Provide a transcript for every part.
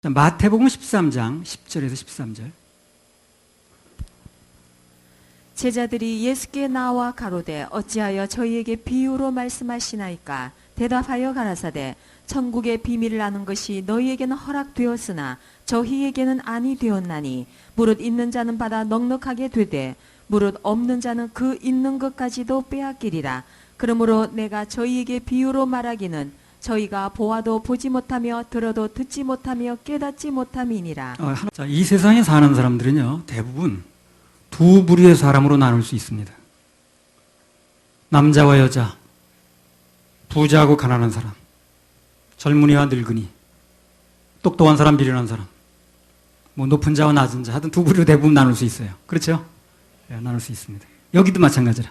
마태복음 13장 10절에서 13절. 제자들이 예수께 나와 가로되 어찌하여 저희에게 비유로 말씀하시나이까? 대답하여 가라사대 천국의 비밀을 아는 것이 너희에게는 허락되었으나 저희에게는 아니 되었나니 무릇 있는 자는 받아 넉넉하게 되되 무릇 없는 자는 그 있는 것까지도 빼앗기리라. 그러므로 내가 저희에게 비유로 말하기는 저희가 보아도 보지 못하며 들어도 듣지 못하며 깨닫지 못함이니라. 자, 이 세상에 사는 사람들은요, 대부분 두 부류의 사람으로 나눌 수 있습니다. 남자와 여자, 부자하고 가난한 사람, 젊은이와 늙은이, 똑똑한 사람, 미련한 사람, 뭐 높은 자와 낮은 자, 하여튼 두 부류로 대부분 나눌 수 있어요. 그렇죠? 네, 나눌 수 있습니다. 여기도 마찬가지라.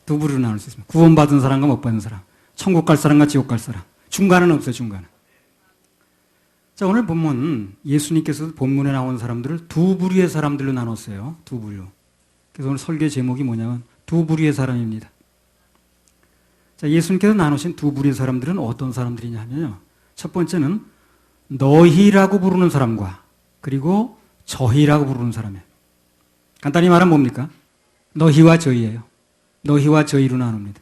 두 부류로 나눌 수 있습니다. 구원받은 사람과 못 받은 사람, 천국 갈 사람과 지옥 갈 사람. 중간은 없어요, 중간은. 자, 오늘 본문, 예수님께서 본문에 나온 사람들을 두 부류의 사람들로 나눴어요. 두 부류. 그래서 오늘 설교 제목이 뭐냐면, 두 부류의 사람입니다. 자, 예수님께서 나누신 두 부류의 사람들은 어떤 사람들이냐 하면요. 첫 번째는 너희라고 부르는 사람과, 그리고 저희라고 부르는 사람이에요. 간단히 말하면 뭡니까? 너희와 저희예요. 너희와 저희로 나눕니다.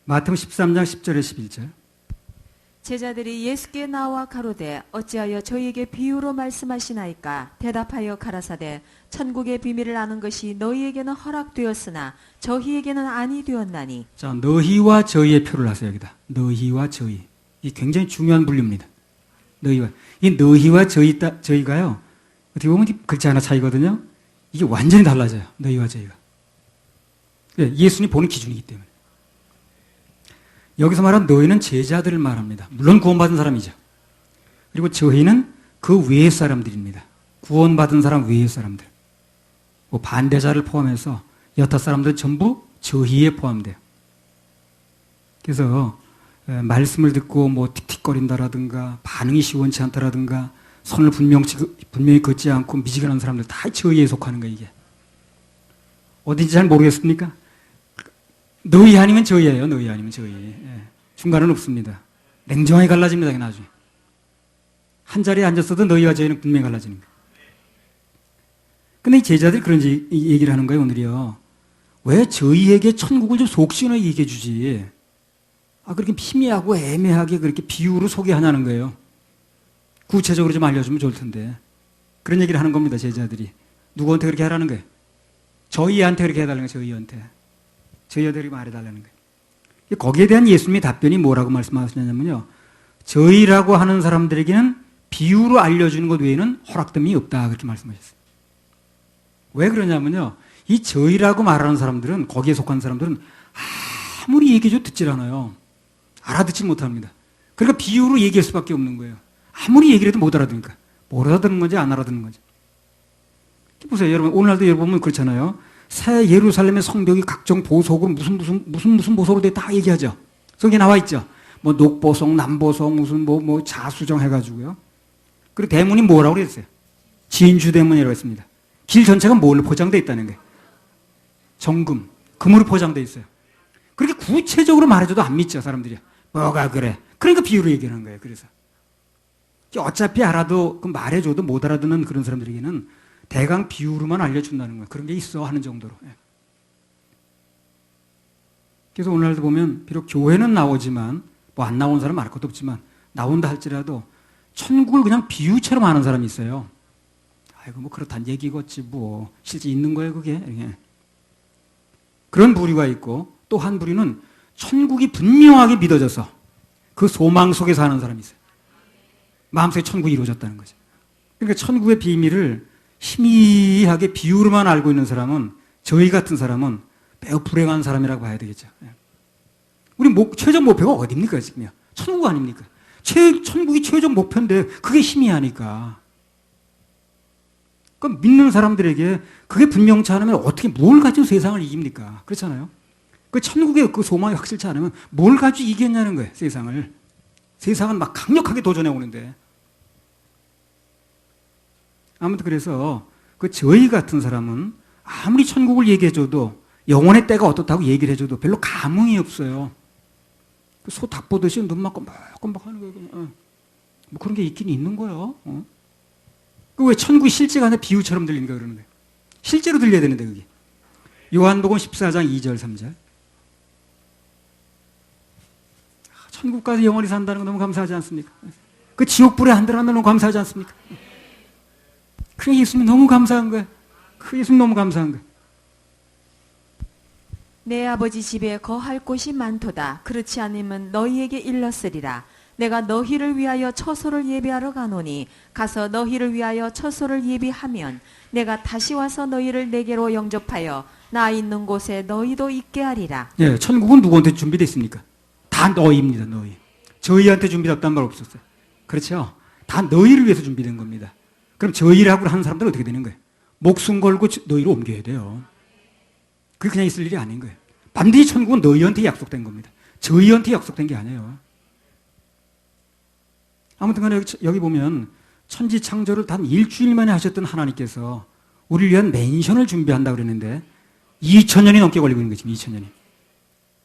마태복음 13장 10절에 11절. 제자들이 예수께 나와 가로되 어찌하여 저희에게 비유로 말씀하시나이까? 대답하여 가라사대 천국의 비밀을 아는 것이 너희에게는 허락되었으나 저희에게는 아니 되었나니. 자, 너희와 저희의 표를 하세요, 여기다. 너희와 저희. 이 굉장히 중요한 분류입니다. 너희와. 이 너희와 저희가요, 어떻게 보면 글자 하나 차이거든요. 이게 완전히 달라져요. 너희와 저희가. 예수님이 보는 기준이기 때문에. 여기서 말한 너희는 제자들을 말합니다. 물론 구원받은 사람이죠. 그리고 저희는 그 외의 사람들입니다. 구원받은 사람 외의 사람들. 뭐 반대자를 포함해서 여타 사람들 전부 저희에 포함돼요. 그래서 말씀을 듣고 뭐 틱틱거린다라든가 반응이 시원치 않다라든가 손을 분명히 걷지 않고 미지근한 사람들 다 저희에 속하는 거예요, 이게. 어딘지 잘 모르겠습니까? 너희 아니면 저희예요. 너희 아니면 저희. 예. 중간은 없습니다. 냉정하게 갈라집니다. 나중에. 한 자리에 앉았어도 너희와 저희는 분명히 갈라지는 거예요. 근데 이 제자들이 그런 얘기를 하는 거예요. 오늘이요. 왜 저희에게 천국을 좀 속시원하게 얘기해 주지? 그렇게 희미하고 애매하게 그렇게 비유로 소개하냐는 거예요. 구체적으로 좀 알려주면 좋을 텐데. 그런 얘기를 하는 겁니다. 제자들이. 누구한테 그렇게 하라는 거예요? 저희한테 그렇게 해달라는 거예요. 저희한테. 저희들이 말해달라는 거예요. 거기에 대한 예수님의 답변이 뭐라고 말씀하시냐면요. 저희라고 하는 사람들에게는 비유로 알려주는 것 외에는 허락됨이 없다. 그렇게 말씀하셨어요. 왜 그러냐면요. 이 저희라고 말하는 사람들은, 거기에 속한 사람들은 아무리 얘기해줘도 듣질 않아요. 알아듣지 못합니다. 그러니까 비유로 얘기할 수밖에 없는 거예요. 아무리 얘기를 해도 못 알아듣으니까. 못 알아듣는 건지 안 알아듣는 건지. 보세요. 여러분, 오늘날도 여러분 보면 그렇잖아요. 새 예루살렘의 성벽이 각종 보석으로 무슨 보석으로 돼 다 얘기하죠. 성경에 나와 있죠. 뭐 녹보석, 남보석, 무슨 뭐 자수정 해가지고요. 그리고 대문이 뭐라고 그랬어요? 진주 대문이라고 했습니다. 길 전체가 뭘로 포장되어 있다는 거예요? 정금, 금으로 포장되어 있어요. 그렇게 구체적으로 말해줘도 안 믿죠, 사람들이. 뭐가 그래? 그러니까 비유로 얘기하는 거예요. 그래서 어차피 알아도 그 말해줘도 못 알아듣는 그런 사람들에게는 대강 비유로만 알려준다는 거예요. 그런 게 있어 하는 정도로. 그래서 오늘날도 보면 비록 교회는 나오지만 뭐 안 나온 사람 알 것도 없지만 나온다 할지라도 천국을 그냥 비유처럼 아는 사람이 있어요. 아이고 뭐 그렇단 얘기겠지 뭐 실제 있는 거예요 그게. 그런 부류가 있고 또 한 부류는 천국이 분명하게 믿어져서 그 소망 속에 사는 사람이 있어요. 마음속에 천국이 이루어졌다는 거죠. 그러니까 천국의 비밀을 희미하게 비유로만 알고 있는 사람은, 저희 같은 사람은 매우 불행한 사람이라고 봐야 되겠죠. 우리 최종 목표가 어딥니까, 지금요? 천국 아닙니까? 천국이 최종 목표인데 그게 희미하니까. 그럼 믿는 사람들에게 그게 분명치 않으면 어떻게 뭘 가지고 세상을 이깁니까? 그렇잖아요. 그 천국의 그 소망이 확실치 않으면 뭘 가지고 이겼냐는 거예요, 세상을. 세상은 막 강력하게 도전해 오는데. 아무튼 그래서 그 저희 같은 사람은 아무리 천국을 얘기해줘도 영혼의 때가 어떻다고 얘기를 해줘도 별로 감흥이 없어요. 소 닭 보듯이 눈 맞고 막 하는 거예요. 뭐 그런 게 있긴 있는 거예요. 그 왜 천국이 실제가 아니라 비유처럼 들리는가 그러는 거예요. 실제로 들려야 되는데 그게. 요한복음 14장 2절 3절. 천국 가서 영원히 산다는 거 너무 감사하지 않습니까? 그 지옥불에 안 들어가는 거 너무 감사하지 않습니까? 그 예수님 너무 감사한 거예요. 그 예수님 너무 감사한 거예요. 내 아버지 집에 거할 곳이 많도다. 그렇지 않으면 너희에게 일렀으리라. 내가 너희를 위하여 처소를 예비하러 가노니 가서 너희를 위하여 처소를 예비하면 내가 다시 와서 너희를 내게로 영접하여 나 있는 곳에 너희도 있게 하리라. 예, 천국은 누구한테 준비되어 있습니까? 다 너희입니다. 너희. 저희한테 준비됐다는 말 없었어요. 그렇죠? 다 너희를 위해서 준비된 겁니다. 그럼 저희라고 하는 사람들은 어떻게 되는 거예요? 목숨 걸고 너희로 옮겨야 돼요. 그게 그냥 있을 일이 아닌 거예요. 반드시 천국은 너희한테 약속된 겁니다. 저희한테 약속된 게 아니에요. 아무튼 간에 여기 보면 천지 창조를 단 일주일 만에 하셨던 하나님께서 우리를 위한 맨션을 준비한다고 그랬는데 2000년이 넘게 걸리고 있는 거지. 2000년이.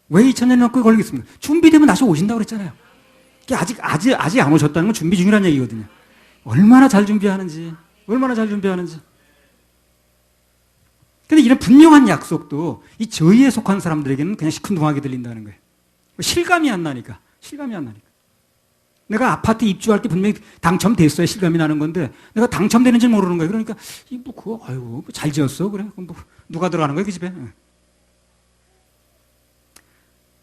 왜 2000년이 넘게 걸리겠습니까? 준비되면 다시 오신다고 그랬잖아요. 아직 안 오셨다는 건 준비 중이라는 얘기거든요. 얼마나 잘 준비하는지. 근데 이런 분명한 약속도 이 저희에 속한 사람들에게는 그냥 시큰둥하게 들린다는 거예요. 실감이 안 나니까. 내가 아파트 입주할 때 분명히 당첨됐어야 실감이 나는 건데 내가 당첨되는지 모르는 거예요. 그러니까 아이고 잘 지었어 그래. 뭐 누가 들어가는 거야 그 집에?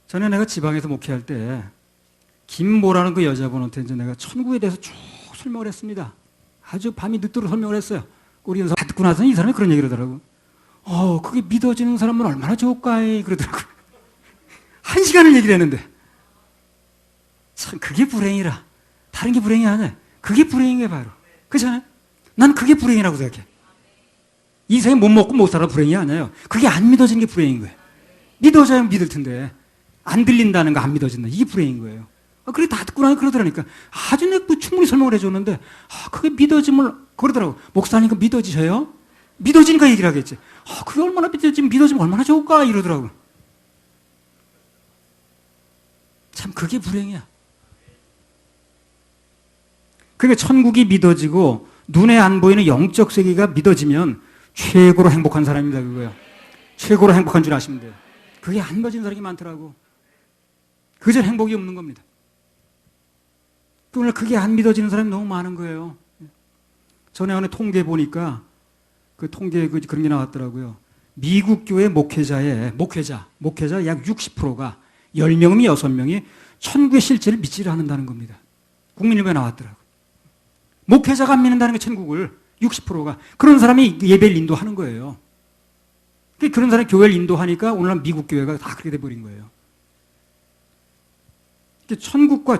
전에 내가 지방에서 목회할 때 김모라는 그 여자분한테 이제 내가 천국에 대해서 쭉 설명을 했습니다. 아주 밤이 늦도록 설명을 했어요. 우리 연사 듣고 나서는 이 사람이 그런 얘기를 하더라고. 그게 믿어지는 사람은 얼마나 좋을까 그러더라고. 1시간을 얘기를 했는데 참 그게 불행이라. 다른 게 불행이 아니야. 그게 불행인 거야 바로. 그렇잖아요? 난 그게 불행이라고 생각해. 이 생에 못 먹고 못 살아 불행이 아니에요. 그게 안 믿어지는 게 불행인 거예요. 믿어져야 믿을 텐데 안 들린다는 거 안 믿어진다. 이게 불행인 거예요. 그래 다 듣고 나니 그러더라니까. 아주 내가 충분히 설명을 해줬는데 그게 믿어짐을 그러더라고. 목사님 그 믿어지셔요? 믿어지니까 얘기를 하겠지. 그게 얼마나 믿어지면 얼마나 좋을까 이러더라고. 참 그게 불행이야. 그러니까 천국이 믿어지고 눈에 안 보이는 영적 세계가 믿어지면 최고로 행복한 사람입니다. 그거요. 최고로 행복한 줄 아시면 돼요. 그게 안 믿어지는 사람이 많더라고. 그저 행복이 없는 겁니다. 오늘 그게 안 믿어지는 사람이 너무 많은 거예요. 전에 어느 통계 보니까 그 통계 그런 게 나왔더라고요. 미국 교회 목회자 약 60%가 10명이면 6명이 천국의 실체를 믿지를 않는다는 겁니다. 국민일보에 나왔더라고요. 목회자가 안 믿는다는 게 천국을 60%가. 그런 사람이 예배를 인도하는 거예요. 그런 사람이 교회를 인도하니까 오늘날 미국 교회가 다 그렇게 돼버린 거예요.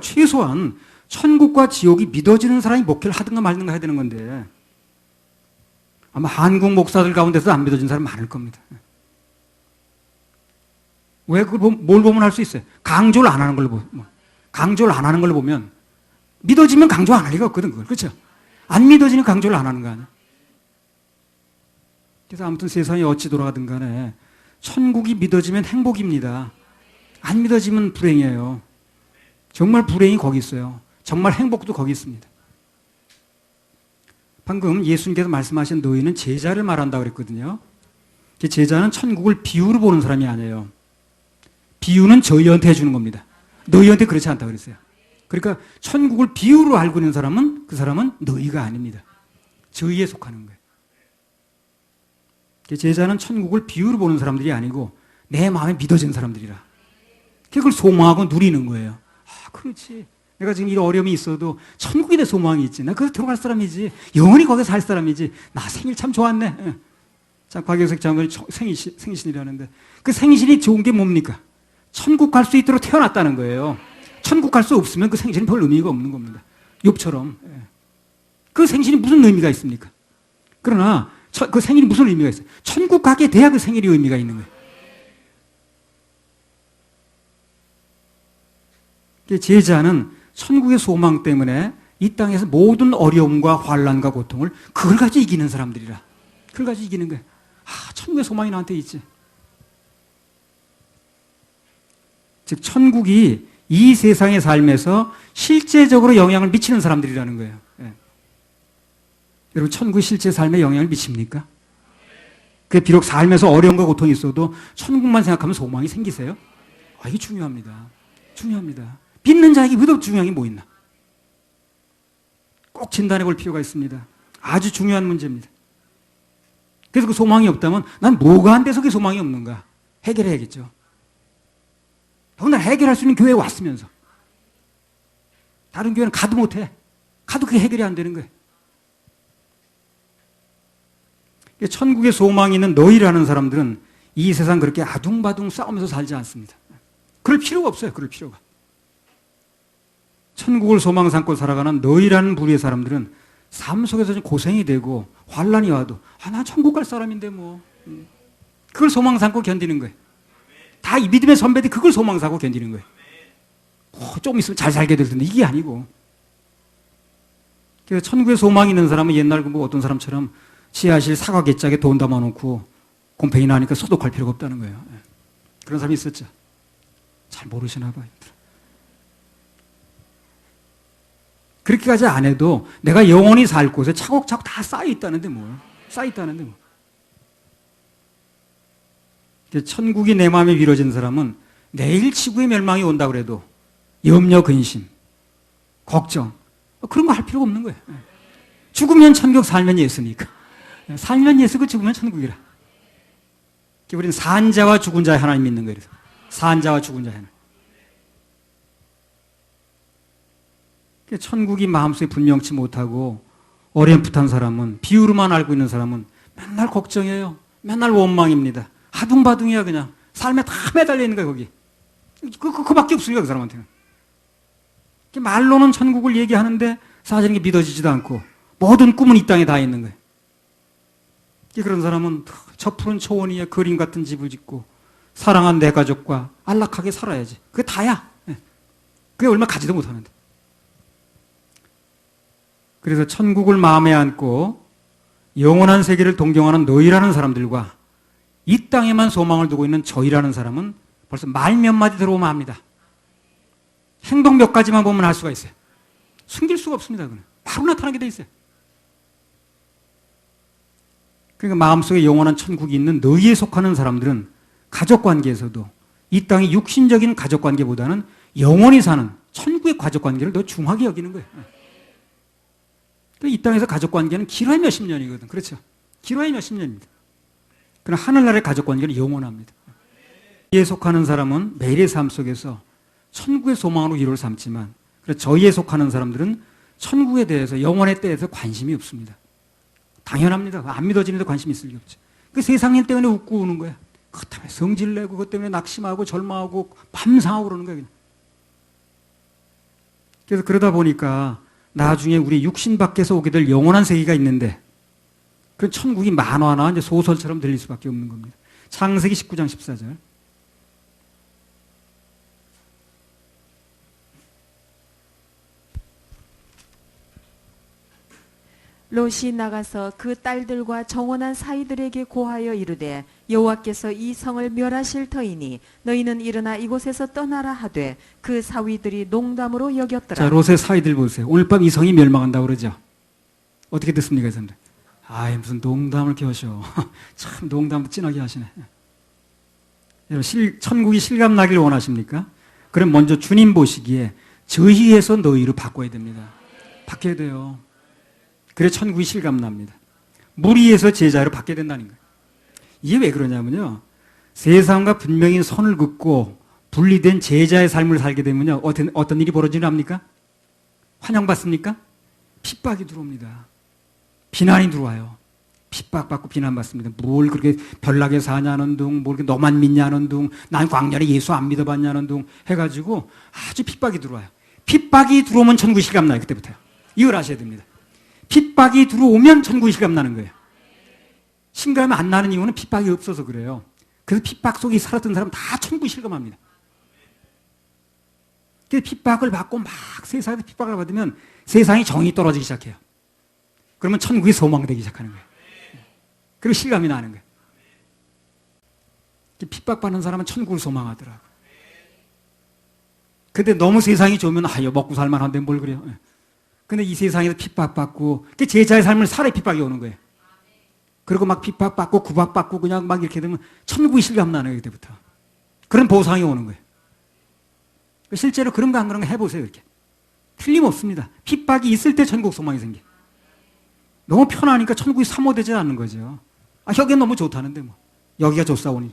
최소한 천국과 지옥이 믿어지는 사람이 목회를 하든가 말든가 해야 되는 건데 아마 한국 목사들 가운데서 안 믿어지는 사람 많을 겁니다. 왜 그걸 뭘 보면 할 수 있어요? 강조를 안 하는 걸로 보면 믿어지면 강조 안 할 리가 없거든. 그걸. 그렇죠? 안 믿어지는 강조를 안 하는 거 아니야. 그래서 아무튼 세상이 어찌 돌아가든 간에 천국이 믿어지면 행복입니다. 안 믿어지면 불행이에요. 정말 불행이 거기 있어요. 정말 행복도 거기 있습니다. 방금 예수님께서 말씀하신 너희는 제자를 말한다고 그랬거든요. 제자는 천국을 비유로 보는 사람이 아니에요. 비유는 저희한테 해주는 겁니다. 너희한테 그렇지 않다고 그랬어요. 그러니까 천국을 비유로 알고 있는 사람은 그 사람은 너희가 아닙니다. 저희에 속하는 거예요. 제자는 천국을 비유로 보는 사람들이 아니고 내 마음에 믿어진 사람들이라. 그걸 소망하고 누리는 거예요. 그렇지. 내가 지금 이런 어려움이 있어도 천국에 대해 소망이 있지. 나 거기서 들어갈 사람이지. 영원히 거기서 살 사람이지. 나 생일 참 좋았네. 자, 곽영석 장로님 생신이라는데 그 생신이 좋은 게 뭡니까? 천국 갈 수 있도록 태어났다는 거예요. 천국 갈 수 없으면 그 생신은 별 의미가 없는 겁니다. 욥처럼. 그 생신이 무슨 의미가 있습니까? 그러나 그 생일이 무슨 의미가 있어요? 천국 가게 돼야 그 생일이 의미가 있는 거예요. 제자는 천국의 소망 때문에 이 땅에서 모든 어려움과 환난과 고통을 그걸 가지고 이기는 사람들이라. 그걸 가지고 이기는 거예요. 천국의 소망이 나한테 있지. 즉 천국이 이 세상의 삶에서 실제적으로 영향을 미치는 사람들이라는 거예요. 예. 여러분, 천국이 실제 삶에 영향을 미칩니까? 그 비록 삶에서 어려움과 고통이 있어도 천국만 생각하면 소망이 생기세요? 이게 중요합니다. 중요합니다. 믿는 자에게 위도 중요한 게 뭐 있나? 꼭 진단해 볼 필요가 있습니다. 아주 중요한 문제입니다. 그래서 그 소망이 없다면 난 뭐가 안 돼서 그 소망이 없는가? 해결해야겠죠. 더군다나 해결할 수 있는 교회에 왔으면서 다른 교회는 가도 못해. 가도 그게 해결이 안 되는 거예요. 천국의 소망이 있는 너희라는 사람들은 이 세상 그렇게 아둥바둥 싸우면서 살지 않습니다. 그럴 필요가 없어요. 그럴 필요가. 천국을 소망 삼고 살아가는 너희라는 부류의 사람들은 삶 속에서 좀 고생이 되고 환란이 와도 나 천국 갈 사람인데 뭐 그걸 소망 삼고 견디는 거예요. 다 이 믿음의 선배들이 그걸 소망 삼고 견디는 거예요. 좀 있으면 잘 살게 될 텐데 이게 아니고. 그래서 천국에 소망이 있는 사람은 옛날 뭐 어떤 사람처럼 지하실 사과 개짝에 돈 담아놓고 곰팡이 나니까 소독할 필요가 없다는 거예요. 그런 사람이 있었죠. 잘 모르시나 봐요. 그렇게까지 안 해도 내가 영원히 살 곳에 차곡차곡 다 쌓여있다는데 뭘. 쌓여있다는데 뭐. 천국이 내 마음에 미뤄진 사람은 내일 지구의 멸망이 온다고 해도 염려, 근심, 걱정 그런 거 할 필요가 없는 거예요. 죽으면 천국, 살면 예수니까. 살면 예수고 죽으면 천국이라. 우리는 산자와 죽은 자의 하나님 믿는 거예요. 산자와 죽은 자의 하나님. 천국이 마음속에 분명치 못하고 어렴풋한 사람은, 비유로만 알고 있는 사람은 맨날 걱정해요. 맨날 원망입니다. 하둥바둥이야 그냥. 삶에 다 매달려 있는 거야 거기. 그밖에 없으니까 그 사람한테는. 말로는 천국을 얘기하는데 사실은 믿어지지도 않고 모든 꿈은 이 땅에 다 있는 거예요. 그런 사람은 저 푸른 초원 위에 그림 같은 집을 짓고 사랑한 내 가족과 안락하게 살아야지. 그게 다야. 그게 얼마 가지도 못하는데. 그래서 천국을 마음에 안고 영원한 세계를 동경하는 너희라는 사람들과 이 땅에만 소망을 두고 있는 저희라는 사람은 벌써 말 몇 마디 들어오면 합니다. 행동 몇 가지만 보면 알 수가 있어요. 숨길 수가 없습니다. 그건. 바로 나타나게 돼 있어요. 그러니까 마음속에 영원한 천국이 있는 너희에 속하는 사람들은 가족관계에서도 이 땅의 육신적인 가족관계보다는 영원히 사는 천국의 가족관계를 더 중하게 여기는 거예요. 이 땅에서 가족관계는 길어야 몇십 년이거든. 그렇죠? 길어야 몇십 년입니다. 그러나 하늘나라의 가족관계는 영원합니다. 이에 속하는 사람은 매일의 삶 속에서 천국의 소망으로 위로를 삼지만 저희에 속하는 사람들은 천국에 대해서 영원에 대해서 관심이 없습니다. 당연합니다. 안 믿어지는데 관심이 있을 리 없죠. 그 세상 일 때문에 웃고 우는 거야. 그것 때문에 성질 내고 그것 때문에 낙심하고 절망하고 밤상하고 그러는 거야. 그냥. 그래서 그러다 보니까 나중에 우리 육신 밖에서 오게 될 영원한 세계가 있는데 그 천국이 만화나 이제 소설처럼 들릴 수밖에 없는 겁니다. 창세기 19장 14절. 롯이 나가서 그 딸들과 정원한 사이들에게 고하여 이르되 여호와께서 이 성을 멸하실 터이니 너희는 일어나 이곳에서 떠나라 하되 그 사위들이 농담으로 여겼더라. 자, 롯의 사위들 보세요. 오늘 밤 이 성이 멸망한다고 그러죠. 어떻게 듣습니까, 선생님? 무슨 농담을 겨셔. 참 농담도 진하게 하시네. 여러분, 천국이 실감나기를 원하십니까? 그럼 먼저 주님 보시기에 저희에서 너희로 바꿔야 됩니다. 바뀌어야 돼요. 그래 천국이 실감납니다. 무리에서 제자로 바뀌어야 된다는 거예요. 이게 왜 그러냐면요. 세상과 분명히 선을 긋고 분리된 제자의 삶을 살게 되면요. 어떤 일이 벌어지는 합니까? 환영받습니까? 핍박이 들어옵니다. 비난이 들어와요. 핍박받고 비난받습니다. 뭘 그렇게 별나게 사냐는 둥, 뭘 그렇게 너만 믿냐는 둥, 난 광년에 예수 안 믿어봤냐는 둥 해가지고 아주 핍박이 들어와요. 핍박이 들어오면 천국이 실감나요. 그때부터요. 이걸 아셔야 됩니다. 핍박이 들어오면 천국이 실감나는 거예요. 실감이 안 나는 이유는 핍박이 없어서 그래요. 그래서 핍박 속에 살았던 사람은 다 천국이 실감합니다. 그래서 핍박을 받고 막 세상에서 핍박을 받으면 세상이 정이 떨어지기 시작해요. 그러면 천국이 소망되기 시작하는 거예요. 그리고 실감이 나는 거예요. 핍박받는 사람은 천국을 소망하더라고요. 근데 너무 세상이 좋으면 아유 먹고 살만한데 뭘 그래요. 예. 근데 이 세상에서 핍박받고 그 제자의 삶을 살아 핍박이 오는 거예요. 그리고 막 핍박받고 구박받고 그냥 막 이렇게 되면 천국이 실감 나는 거예요. 그때부터. 그런 보상이 오는 거예요. 실제로 그런 거 안 그런 거 해보세요. 이렇게. 틀림없습니다. 핍박이 있을 때 천국 소망이 생겨. 너무 편하니까 천국이 사모되지 않는 거죠. 아, 여기가 너무 좋다는데 뭐. 여기가 좋사오니.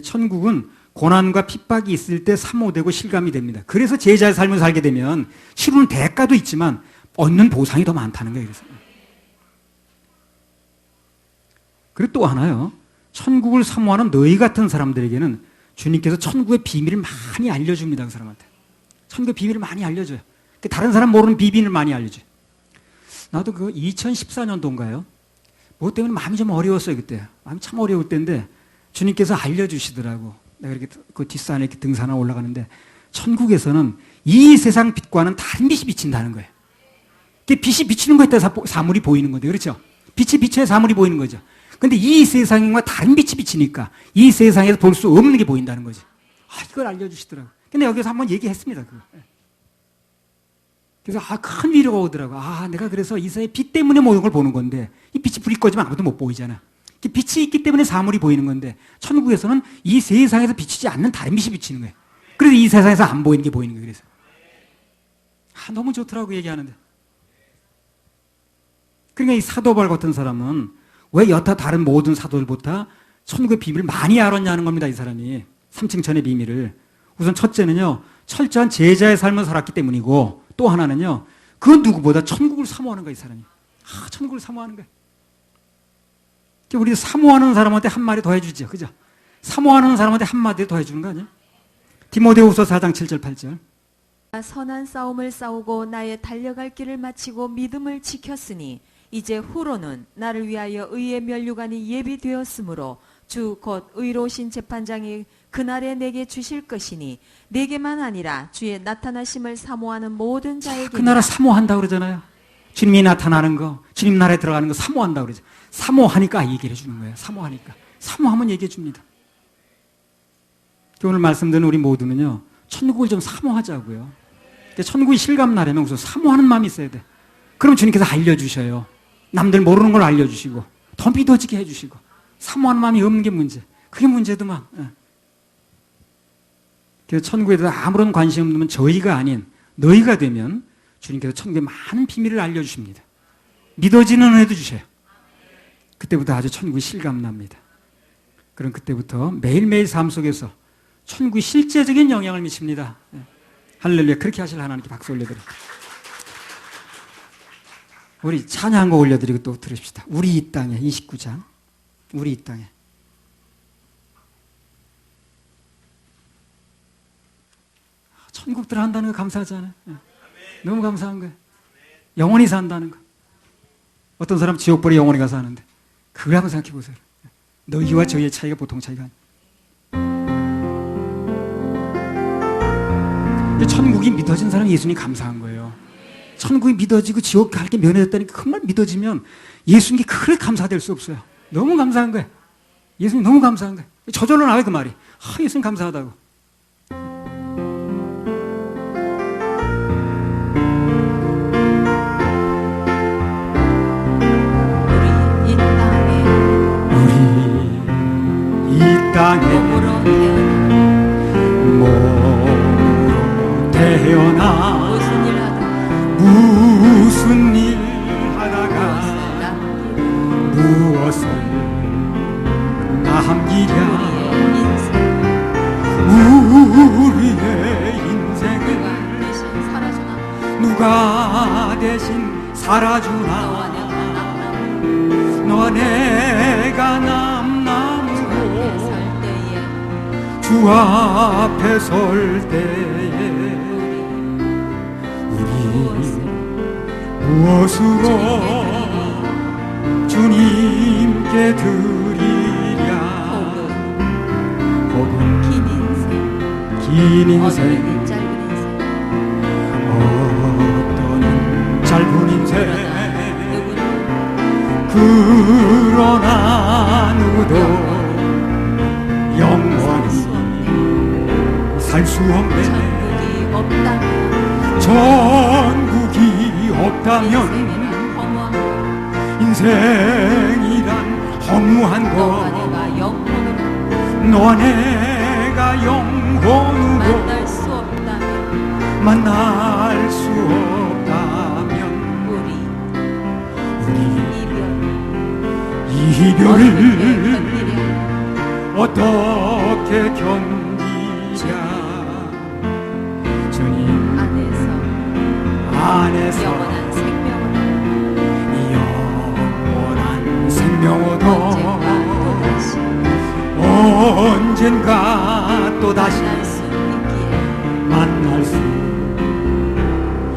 천국은 고난과 핍박이 있을 때 사모되고 실감이 됩니다. 그래서 제자의 삶을 살게 되면 치르는 대가도 있지만 얻는 보상이 더 많다는 거예요. 그래서. 그리고 또 하나요. 천국을 사모하는 너희 같은 사람들에게는 주님께서 천국의 비밀을 많이 알려줍니다. 그 사람한테. 천국의 비밀을 많이 알려줘요. 다른 사람 모르는 비밀을 많이 알려줘요. 나도 그 2014년도인가요? 뭐 때문에 마음이 좀 어려웠어요. 그때. 마음이 참 어려울 때인데 주님께서 알려주시더라고. 내가 이렇게 그 뒷산에 이렇게 등산을 올라가는데 천국에서는 이 세상 빛과는 다른 빛이 비친다는 거예요. 빛이 비치는 거에 따라 사물이 보이는 건데, 그렇죠? 빛이 비쳐야 사물이 보이는 거죠. 근데 이 세상과 다른 빛이 비치니까 이 세상에서 볼 수 없는 게 보인다는 거죠. 아, 이걸 알려주시더라고요. 근데 여기서 한번 얘기했습니다. 그거. 그래서 큰 위로가 오더라고요. 내가 그래서 이 세상의 빛 때문에 모든 걸 보는 건데 이 빛이 불이 꺼지면 아무도 못 보이잖아. 빛이 있기 때문에 사물이 보이는 건데 천국에서는 이 세상에서 비치지 않는 다른 빛이 비치는 거예요. 그래서 이 세상에서 안 보이는 게 보이는 거예요. 그래서 너무 좋더라고 얘기하는데. 그러니까 이 사도 바울 같은 사람은 왜 여타 다른 모든 사도들보다 천국의 비밀을 많이 알았냐는 겁니다. 이 사람이. 삼층천의 비밀을. 우선 첫째는요. 철저한 제자의 삶을 살았기 때문이고 또 하나는요. 그 누구보다 천국을 사모하는 거예요. 이 사람이. 천국을 사모하는 거예요. 우리 사모하는 사람한테 한마디 더 해주죠. 그죠? 사모하는 사람한테 한마디 더 해주는 거 아니에요? 디모데후서 4장 7절 8절. 선한 싸움을 싸우고 나의 달려갈 길을 마치고 믿음을 지켰으니 이제 후로는 나를 위하여 의의 면류관이 예비되었으므로 주 곧 의로우신 재판장이 그날에 내게 주실 것이니 내게만 아니라 주의 나타나심을 사모하는 모든 자에게 그 나라 사모한다고 그러잖아요. 주님이 나타나는 거, 주님 나라에 들어가는 거 사모한다고 그러죠. 사모하니까 얘기를 해주는 거예요. 사모하니까. 사모하면 얘기해 줍니다. 오늘 말씀드린 우리 모두는요. 천국을 좀 사모하자고요. 천국이 실감 나려면 우선 사모하는 마음이 있어야 돼. 그럼 주님께서 알려주셔요. 남들 모르는 걸 알려주시고 더 믿어지게 해주시고 사모하는 마음이 없는 게 문제. 그게 문제더만. 그래서 천국에 대해서 아무런 관심 없는 저희가 아닌 너희가 되면 주님께서 천국의 많은 비밀을 알려주십니다. 믿어지는 은혜도 주셔요. 그때부터 아주 천국이 실감납니다. 그럼 그때부터 매일매일 삶 속에서 천국이 실제적인 영향을 미칩니다. 할렐루야. 그렇게 하실 하나님께 박수 올려드립니다. 우리 찬양 한 곡 올려드리고 또 들으십시다. 우리 이 땅에 29장. 우리 이 땅에. 천국 들어간다는 거 감사하잖아요. 너무 감사한 거예요. 영원히 산다는 거. 어떤 사람 지옥벌이 영원히 가서 하는데 그걸 한번 생각해 보세요. 너희와 저희의 차이가 보통 차이가 아니에요. 천국이 믿어진 사람이 예수님이 감사한 거예요. 천국이 믿어지고 지옥 갈 게 면해졌다니까 정말 믿어지면 예수님께 그렇게 감사될 수 없어요. 너무 감사한 거예요. 예수님 너무 감사한 거예요. 저절로 나와요 그 말이. 예수님 감사하다고. 몸으로 태어나 무슨 일 하다가 무엇을 남기랴. 우리의 인생을 누가 대신 살아주나. 너와 내가 주 앞에 설 때에 우리 무엇으로 주님께 드리랴. 혹은 긴 인생 어떤 짧은 인생 그러나 누구도 영원히 살 갈 수 없네. 천국이 없다면 천국이 없다면 인생이란 허무한 인생이란 허무한 너와 것 내가 영혼으로 너와 내가 영혼으로 만날 수 없다면 만날 수 없다면 우리 우리 이별 이별을 어떻게 견디랴. 주님 안에서 안에서 영원한 생명을 영원한 생명으로 언젠가 또다시 언젠가 또다시 만날 수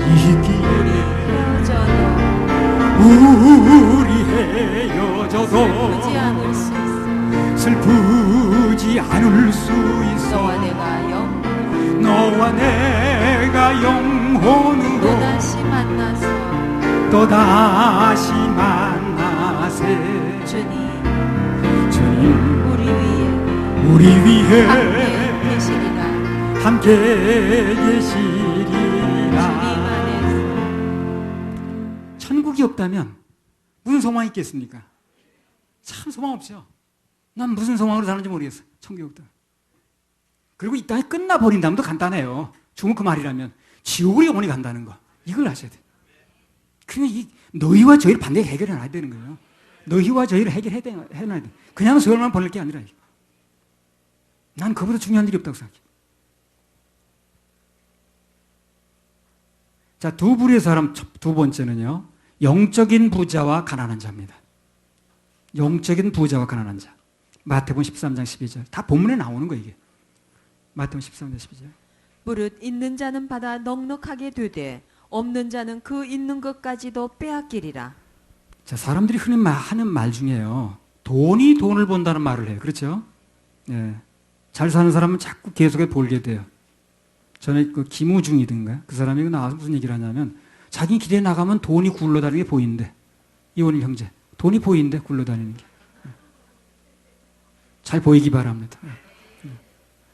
있기에 우리 헤어져도 우리 헤어져도 슬프지 않을 수 있어. 슬프지 않을 수 있어. 너와 내가 영혼으로 또다시 만나세. 주님 우리 위해 함께 계시리라. 천국이 없다면 무슨 소망이 있겠습니까? 참 소망 없죠. 난 무슨 소망으로 사는지 모르겠어. 천국이 없다. 그리고 이 땅이 끝나버린다면 간단해요. 죽은 그 말이라면 지옥으로 영원히 간다는 거. 이걸 아셔야 돼. 그냥 너희와 저희를 반드시 해결해 놔야 되는 거예요. 너희와 저희를 해결해 놔야 돼. 그냥 세월만 보낼 게 아니라. 난 그보다 중요한 일이 없다고 생각해. 자, 두 부류의 사람, 두 번째는요, 영적인 부자와 가난한 자입니다. 영적인 부자와 가난한 자. 마태복음 13장 12절. 다 본문에 나오는 거예요, 이게. 마태복음 13장 12절. 무릇 있는 자는 받아 넉넉하게 되되 없는 자는 그 있는 것까지도 빼앗기리라. 자, 사람들이 흔히 하는 말 중에요, 돈이 돈을 번다는 말을 해요. 그렇죠? 예. 잘 사는 사람은 자꾸 계속해 벌게 돼요. 전에 그 김우중이든가 그 사람이 나와서 무슨 얘기를 하냐면, 자기 길에 나가면 돈이 굴러다니는 게 보이는데, 이원일 형제, 돈이 보이는데 굴러다니는 게. 잘 보이기 바랍니다.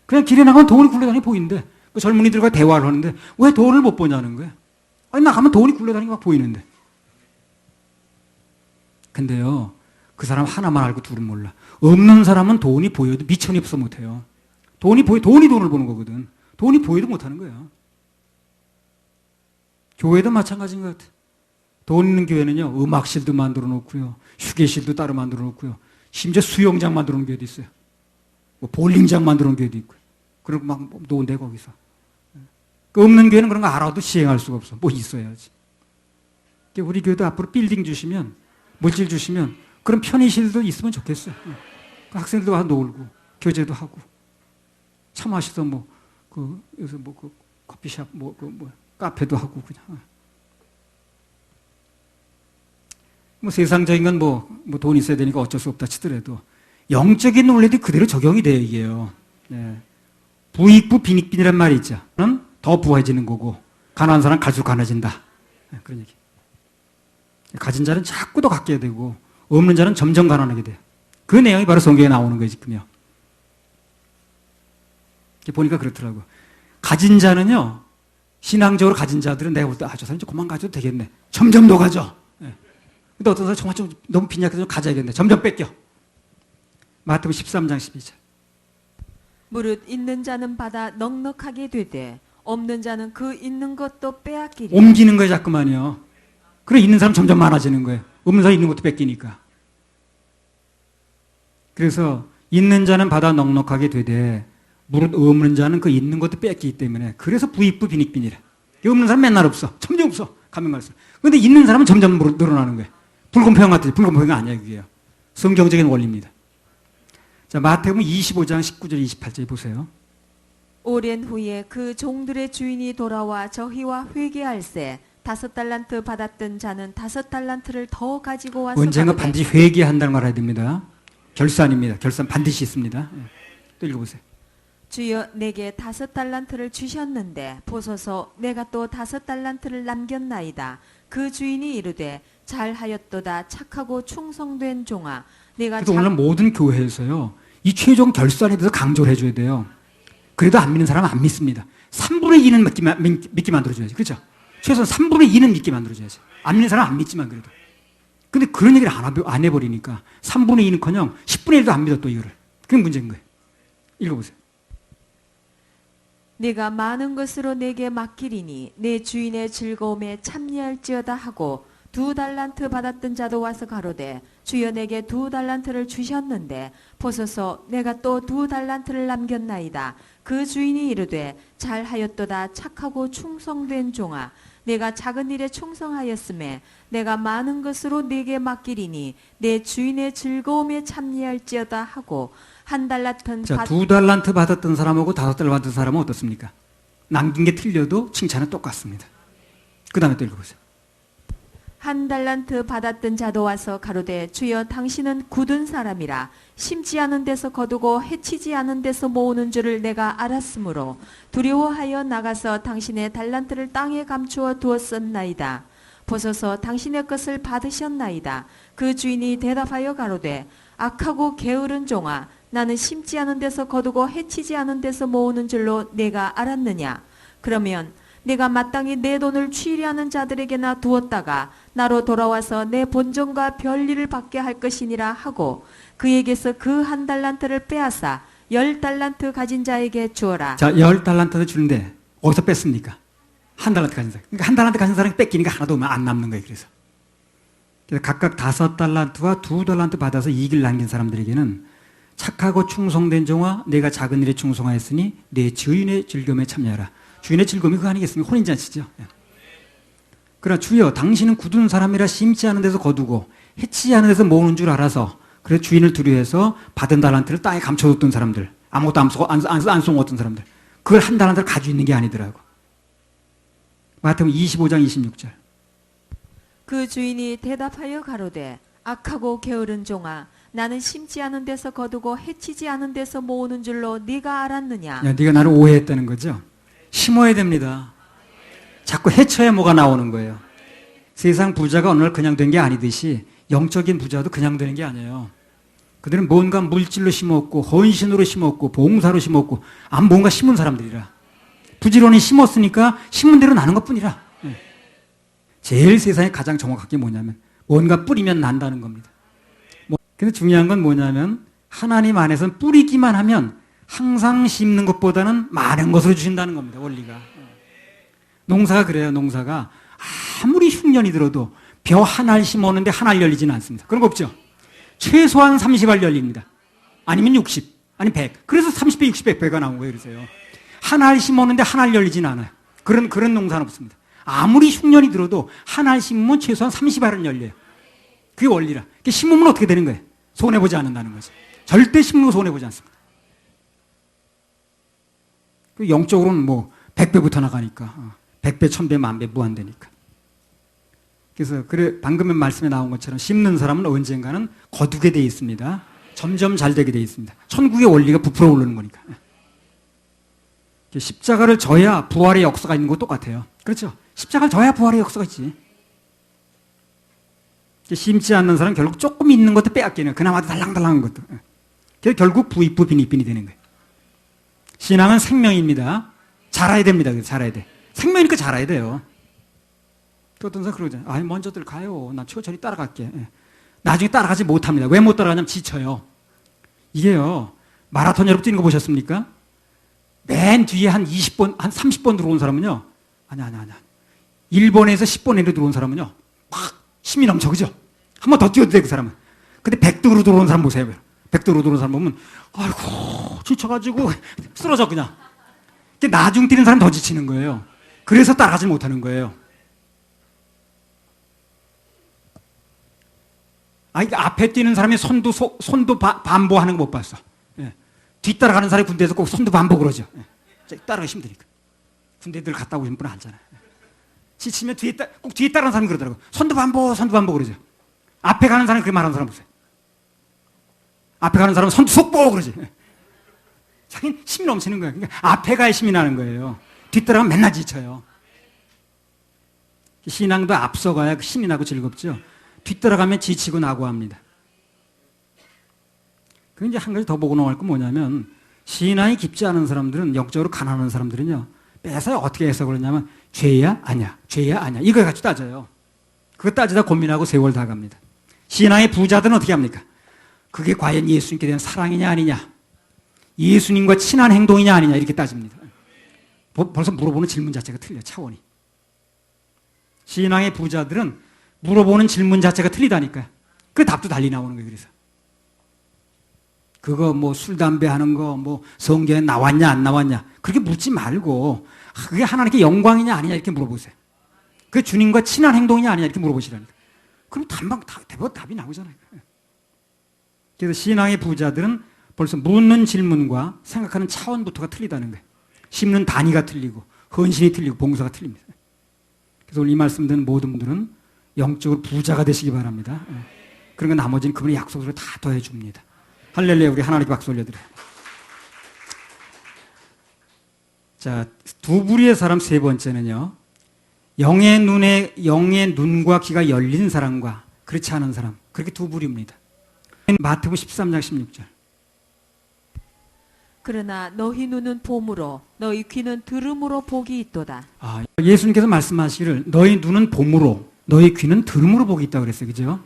그냥 길에 나가면 돈이 굴러다니는 게 보이는데, 그 젊은이들과 대화를 하는데 왜 돈을 못 보냐는 거예요. 아니, 나가면 돈이 굴러다니는 게 막 보이는데. 근데요, 그 사람 하나만 알고 둘은 몰라. 없는 사람은 돈이 보여도 미천이 없어 못해요. 돈이 돈을 보는 거거든. 돈이 보여도 못하는 거예요. 교회도 마찬가지인 것 같아요. 돈 있는 교회는요, 음악실도 만들어 놓고요, 휴게실도 따로 만들어 놓고요, 심지어 수영장 만들어 놓은 교회도 있어요. 뭐 볼링장 만들어 놓은 교회도 있고요. 그리고 막 노는데 거기서. 그 없는 교회는 그런 거 알아도 시행할 수가 없어. 뭐 있어야지. 우리 교회도 앞으로 빌딩 주시면, 물질 주시면 그런 편의실도 있으면 좋겠어요. 그 학생들도 와서 놀고 교제도 하고, 차 마셔서 여기서 커피숍 카페도 하고 그냥. 세상적인 건 돈 있어야 되니까 어쩔 수 없다 치더라도 영적인 논리들이 그대로 적용이 돼요, 이게요. 네. 부익부 빈익빈이란 말이 있죠. 더 부해지는 거고, 가난한 사람 갈수록 가난해진다. 네, 그런 얘기. 가진 자는 자꾸 더 갖게 되고, 없는 자는 점점 가난하게 돼요. 그 내용이 바로 성경에 나오는 거예요, 지금요. 보니까 그렇더라고. 가진 자는요, 신앙적으로 가진 자들은 내가 볼 때, 저 사람 좀 그만 가져도 되겠네. 점점 더 가져. 네. 근데 어떤 사람 정말 좀 너무 빈약해서 좀 가져야겠네. 점점 뺏겨. 마태복음 13장 12절. 무릇 있는 자는 받아 넉넉하게 되되 없는 자는 그 있는 것도 빼앗기리라. 옮기는 거예요, 자꾸만요. 그래, 있는 사람 점점 많아지는 거예요. 없는 사람 있는 것도 뺏기니까. 그래서 있는 자는 받아 넉넉하게 되되 무릇 없는 자는 그 있는 것도 뺏기기 때문에, 그래서 부익부 빈익빈이래. 없는 사람 맨날 없어. 점점 없어. 가면 갈수록. 그런데 있는 사람은 점점 늘어나는 거예요. 불공평한 것 같아요. 불공평이 아니에요, 그게요. 성경적인 원리입니다. 자, 마태복음 25장 19절 28절 보세요. 오랜 후에 그 종들의 주인이 돌아와 저희와 회개할세 5달란트 받았던 자는 5달란트를 더 가지고 와서 언젠가 가로되, 반드시 회개한다는 말 해야 됩니다. 결산입니다. 결산 반드시 있습니다. 또 읽어보세요. 주여 내게 5달란트를 주셨는데 보소서 내가 또 5달란트를 남겼나이다. 그 주인이 이르되 잘하였도다 착하고 충성된 종아. 내가 그래서 오늘 모든 교회에서요, 이 최종 결산에 대해서 강조를 해줘야 돼요. 그래도 안 믿는 사람은 안 믿습니다. 3분의 2는 믿게 만들어줘야지. 그렇죠? 최소한 3분의 2는 믿게 만들어줘야지. 안 믿는 사람은 안 믿지만 그래도. 근데 그런 얘기를 안 해버리니까 3분의 2는커녕 10분의 1도 안 믿어 또 이거를. 그게 문제인 거예요. 읽어보세요. 네가 많은 것으로 내게 맡기리니 내 주인의 즐거움에 참여할지어다 하고 2달란트 받았던 자도 와서 가로되 주여 내게 2달란트를 주셨는데 보소서 내가 또 2달란트를 남겼나이다. 그 주인이 이르되 잘하였도다 착하고 충성된 종아 내가 작은 일에 충성하였음에 내가 많은 것으로 네게 맡기리니 내 주인의 즐거움에 참여할지어다 하고 1달란트 자, 2달란트 받았던 사람하고 5달란트 받은 사람은 어떻습니까? 남긴 게 틀려도 칭찬은 똑같습니다. 그 다음에 또 읽어보세요. 1달란트 받았던 자도 와서 가로되 주여 당신은 굳은 사람이라 심지 않은 데서 거두고 해치지 않은 데서 모으는 줄을 내가 알았으므로 두려워하여 나가서 당신의 달란트를 땅에 감추어 두었었나이다. 보소서 당신의 것을 받으셨나이다. 그 주인이 대답하여 가로되 악하고 게으른 종아 나는 심지 않은 데서 거두고 해치지 않은 데서 모으는 줄로 내가 알았느냐. 그러면 내가 마땅히 내 돈을 취리하는 자들에게나 두었다가 나로 돌아와서 내 본전과 별일을 받게 할 것이니라 하고 그에게서 그 1달란트를 빼앗아 10달란트 가진 자에게 주어라. 자, 10달란트를 주는데 어디서 뺐습니까? 1달란트 가진 사람. 그러니까 1달란트 가진 사람이 뺏기니까 하나도 안 남는 거예요. 그래서 각각 5달란트와 2달란트 받아서 이익을 남긴 사람들에게는 착하고 충성된 종아 내가 작은 일에 충성하였으니 내 주인의 즐거움에 참여하라. 주인의 즐거움이 그거 아니겠습니까? 혼인잔치죠. 그러나 주여 당신은 굳은 사람이라 심지 않은 데서 거두고 해치지 않은 데서 모으는 줄 알아서 그래서 주인을 두려워해서 받은 달란트를 땅에 감춰뒀던 사람들 아무것도 안 쏘았던 사람들 그걸 1달란트를 가지고 있는 게 아니더라고. 마태복음 25장 26절. 그 주인이 대답하여 가로되 악하고 게으른 종아 나는 심지 않은 데서 거두고 해치지 않은 데서 모으는 줄로 네가 알았느냐. 야, 네가 나를 오해했다는 거죠. 심어야 됩니다. 자꾸 해쳐야 뭐가 나오는 거예요. 세상 부자가 어느 날 그냥 된 게 아니듯이 영적인 부자도 그냥 되는 게 아니에요. 그들은 뭔가 물질로 심었고 헌신으로 심었고 봉사로 심었고 뭔가 심은 사람들이라. 부지런히 심었으니까 심은 대로 나는 것뿐이라. 제일 세상에 가장 정확한 게 뭐냐면 뭔가 뿌리면 난다는 겁니다. 근데 중요한 건 뭐냐면 하나님 안에서는 뿌리기만 하면 항상 심는 것보다는 많은 것으로 주신다는 겁니다. 원리가. 농사가 그래요. 농사가 아무리 흉년이 들어도 벼 한 알 심었는데 한 알 열리지는 않습니다. 그런 거 없죠. 최소한 30알 열립니다. 아니면 60, 아니면 100. 그래서 30배, 60배, 100배가 나온 거예요. 그래서요. 한 알 심었는데 한 알 열리지는 않아요. 그런 농사는 없습니다. 아무리 흉년이 들어도 한 알 심으면 최소한 30알은 열려요. 그게 원리라. 심으면 어떻게 되는 거예요? 손해보지 않는다는 거죠. 절대 심는 거 손해보지 않습니다. 영적으로는 뭐 100배부터 나가니까 100배, 1000배, 만배 무한대니까. 그래서 방금 말씀에 나온 것처럼 심는 사람은 언젠가는 거두게 돼 있습니다. 점점 잘 되게 돼 있습니다. 천국의 원리가 부풀어 오르는 거니까. 십자가를 져야 부활의 역사가 있는 거 똑같아요. 그렇죠? 십자가를 져야 부활의 역사가 있지. 심지 않는 사람은 결국 조금 있는 것도 빼앗기는 거예요. 그나마도 달랑달랑한 것도. 그래서 결국 부익부 빈익빈이 되는 거예요. 신앙은 생명입니다. 자라야 됩니다. 자라야 돼. 생명이니까 자라야 돼요. 또 어떤 사람 그러잖아요. 먼저들 가요. 나 천천히 따라갈게. 나중에 따라가지 못합니다. 왜 못 따라가냐면 지쳐요. 이게요. 마라톤 여러분 뛰는 거 보셨습니까? 맨 뒤에 한 20번, 한 30번 들어온 사람은요. 아니. 1번에서 10번 내로 들어온 사람은요. 막 힘이 넘쳐, 그죠? 한 번 더 뛰어도 돼, 그 사람은. 근데 100등으로 들어온 사람 보세요. 100등으로 들어온 사람 보면, 아이고, 지쳐가지고 쓰러져, 그냥. 나중 뛰는 사람 더 지치는 거예요. 그래서 따라가지 못하는 거예요. 앞에 뛰는 사람이 손도 반보하는 거 못 봤어. 예. 뒤따라가는 사람이 군대에서 꼭 손도 반보 그러죠. 예. 따라가기 힘드니까. 군대들 갔다 오신 분 알잖아요. 지치면 꼭 뒤에 따라가는 사람이 그러더라고요. 손도 반보 그러죠. 앞에 가는 사람이 그렇게 말하는 사람 보세요. 앞에 가는 사람은 손도 속보 그러지. 자기는 힘이 넘치는 거예요. 그러니까 앞에 가야 힘이 나는 거예요. 뒤따라가면 맨날 지쳐요. 신앙도 앞서가야 힘이 나고 즐겁죠. 뒤따라가면 지치고 나고합니다. 그리고 이제 한 가지 더 보고 넘어갈 건 뭐냐면 신앙이 깊지 않은 사람들은, 영적으로 가난한 사람들은요, 빼서 어떻게 해석을 하냐면 죄야 아니야, 죄야 아니야, 이걸 가지고 따져요. 그거 따지다 고민하고 세월 다 갑니다. 신앙의 부자들은 어떻게 합니까? 그게 과연 예수님께 대한 사랑이냐 아니냐, 예수님과 친한 행동이냐 아니냐, 이렇게 따집니다. 벌써 물어보는 질문 자체가 틀려, 차원이. 신앙의 부자들은 물어보는 질문 자체가 틀리다니까요. 그 답도 달리 나오는 거예요. 그래서 그거 뭐 술, 담배 하는 거 뭐 성경에 나왔냐 안 나왔냐 그렇게 묻지 말고, 그게 하나님께 영광이냐 아니냐 이렇게 물어보세요. 그게 주님과 친한 행동이냐 아니냐 이렇게 물어보시라니까. 그럼 대부분 답이 나오잖아요. 그래서 신앙의 부자들은 벌써 묻는 질문과 생각하는 차원부터가 틀리다는 거예요. 심는 단위가 틀리고 헌신이 틀리고 봉사가 틀립니다. 그래서 오늘 이 말씀 듣는 모든 분들은 영적으로 부자가 되시기 바랍니다. 그런 건 나머지는 그분의 약속으로 다 더해 줍니다. 할렐루야. 우리 하나님께 박수 올려드려요. 자, 두 부류의 사람 세 번째는요, 영의 눈과 귀가 열린 사람과 그렇지 않은 사람, 그렇게 두 부류입니다. 마태복음 13장 16절. 그러나 너희 눈은 봄으로 너희 귀는 들음으로 복이 있도다. 예수님께서 말씀하시기를 너희 눈은 봄으로 너희 귀는 들음으로 복이 있다고 그랬어요. 그죠?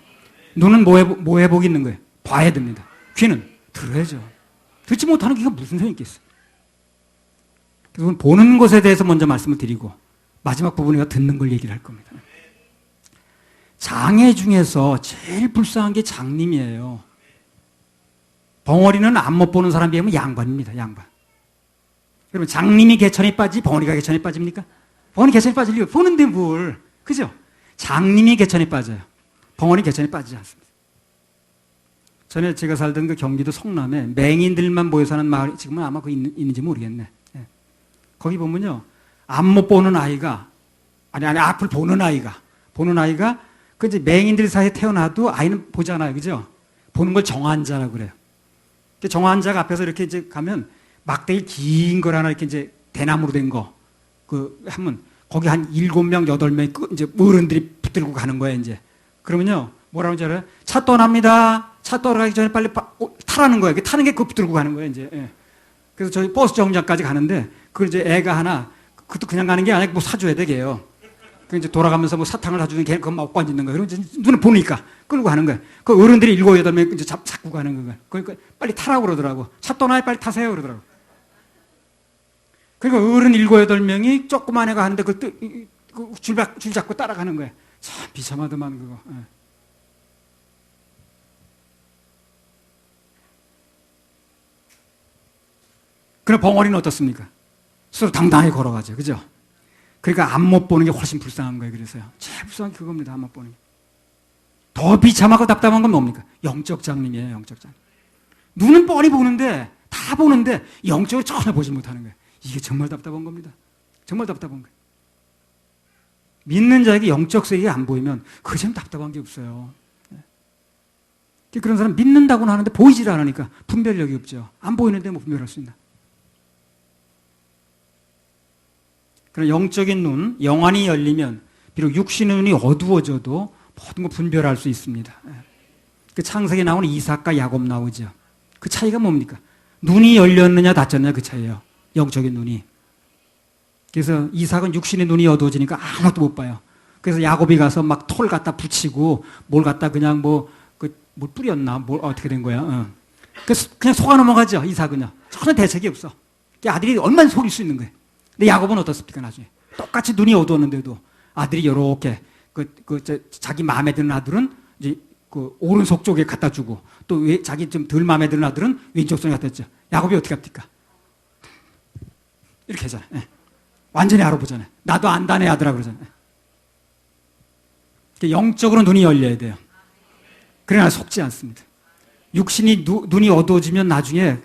눈은 뭐에 복이 있는 거예요? 봐야 됩니다. 귀는 들어야죠. 듣지 못하는 귀가 무슨 소용이 있겠어요? 그래서 보는 것에 대해서 먼저 말씀을 드리고 마지막 부분에 듣는 걸 얘기를 할 겁니다. 장애 중에서 제일 불쌍한 게 장님이에요. 벙어리는 안 못 보는 사람 비하면 양반입니다. 양반. 그러면 장님이 개천에 빠지 벙어리가 개천에 빠집니까? 벙어리 개천에 빠질 리가 보는데 뭘. 그죠? 장님이 개천에 빠져요. 벙어리 개천에 빠지지 않습니다. 전에 제가 살던 그 경기도 성남에 맹인들만 모여 사는 마을, 지금은 아마 그 있는지 모르겠네. 예. 거기 보면요, 안 못 보는 아이가, 아니 앞을 보는 아이가 그 이제 맹인들 사이에 태어나도 아이는 보잖아요. 그죠? 보는 걸 정환자라고 그래요. 정환자가 앞에서 이렇게 이제 가면 막대기 긴 걸 하나 이렇게 이제 대나무로 된 거, 하면 거기 한 7명, 8명이 이제 어른들이 붙들고 가는 거예요, 이제. 그러면요, 뭐라고 하는지 알아요? 차 떠납니다. 차 떠나기 전에 빨리 타라는 거예요. 타는 게 그거 붙들고 가는 거예요, 이제. 예. 그래서 저희 버스 정류장까지 가는데, 그걸 이제 애가 하나, 그것도 그냥 가는 게 아니고 뭐 사줘야 되게요. 그 이제 돌아가면서 뭐 사탕을 사주는 걔 그거 먹고 앉는 거예요. 그럼 이제 눈을 보니까 끌고 가는 거예요. 그 어른들이 7, 8명 이제 잡고 가는 거예요. 그러니까 빨리 타라고 그러더라고. 차 떠나요, 빨리 타세요 그러더라고. 그러니까 어른 7, 8명이 조그만 애가 하는데 줄 잡고 따라가는 거예요. 참 비참하더만 그거. 예. 그럼 벙어리는 어떻습니까? 서로 당당하게 걸어가죠. 그죠? 그러니까 앞 못 보는 게 훨씬 불쌍한 거예요. 그래서요. 제일 불쌍한 게 그겁니다. 앞 못 보는 게. 더 비참하고 답답한 건 뭡니까? 영적 장님이에요. 영적 장님. 눈은 뻔히 보는데, 다 보는데 영적으로 전혀 보지 못하는 거예요. 이게 정말 답답한 겁니다. 정말 답답한 거예요. 믿는 자에게 영적 세계가 안 보이면 그전 답답한 게 없어요. 그런 사람 믿는다고는 하는데 보이질 않으니까 분별력이 없죠. 안 보이는데 뭐 분별할 수 있나? 그런 영적인 눈, 영안이 열리면 비록 육신의 눈이 어두워져도 모든 걸 분별할 수 있습니다. 그 창세기에 나오는 이삭과 야곱 나오죠. 그 차이가 뭡니까? 눈이 열렸느냐 닫혔느냐 그 차이예요. 영적인 눈이. 그래서 이삭은 육신의 눈이 어두워지니까 아무것도 못 봐요. 그래서 야곱이 가서 막 톨 갖다 붙이고 뭘 갖다 그냥 뭘 뿌렸나 뭘 어떻게 된 거야. 그래서 그냥 속아 넘어가죠. 이삭은요. 전혀 대책이 없어. 아들이 얼마나 속일 수 있는 거예요. 근데 야곱은 어떻습니까? 나중에 똑같이 눈이 어두웠는데도 아들이 이렇게 자기 마음에 드는 아들은 이제 그 오른쪽 쪽에 갖다 주고 또 자기 좀 덜 마음에 드는 아들은 왼쪽 쪽에 갖다 줬죠. 야곱이 어떻게 합니까? 이렇게 하잖아요. 네. 완전히 알아보잖아요. 나도 안다네 아들아 그러잖아요. 영적으로 눈이 열려야 돼요. 그래야 속지 않습니다. 육신이 눈이 어두워지면 나중에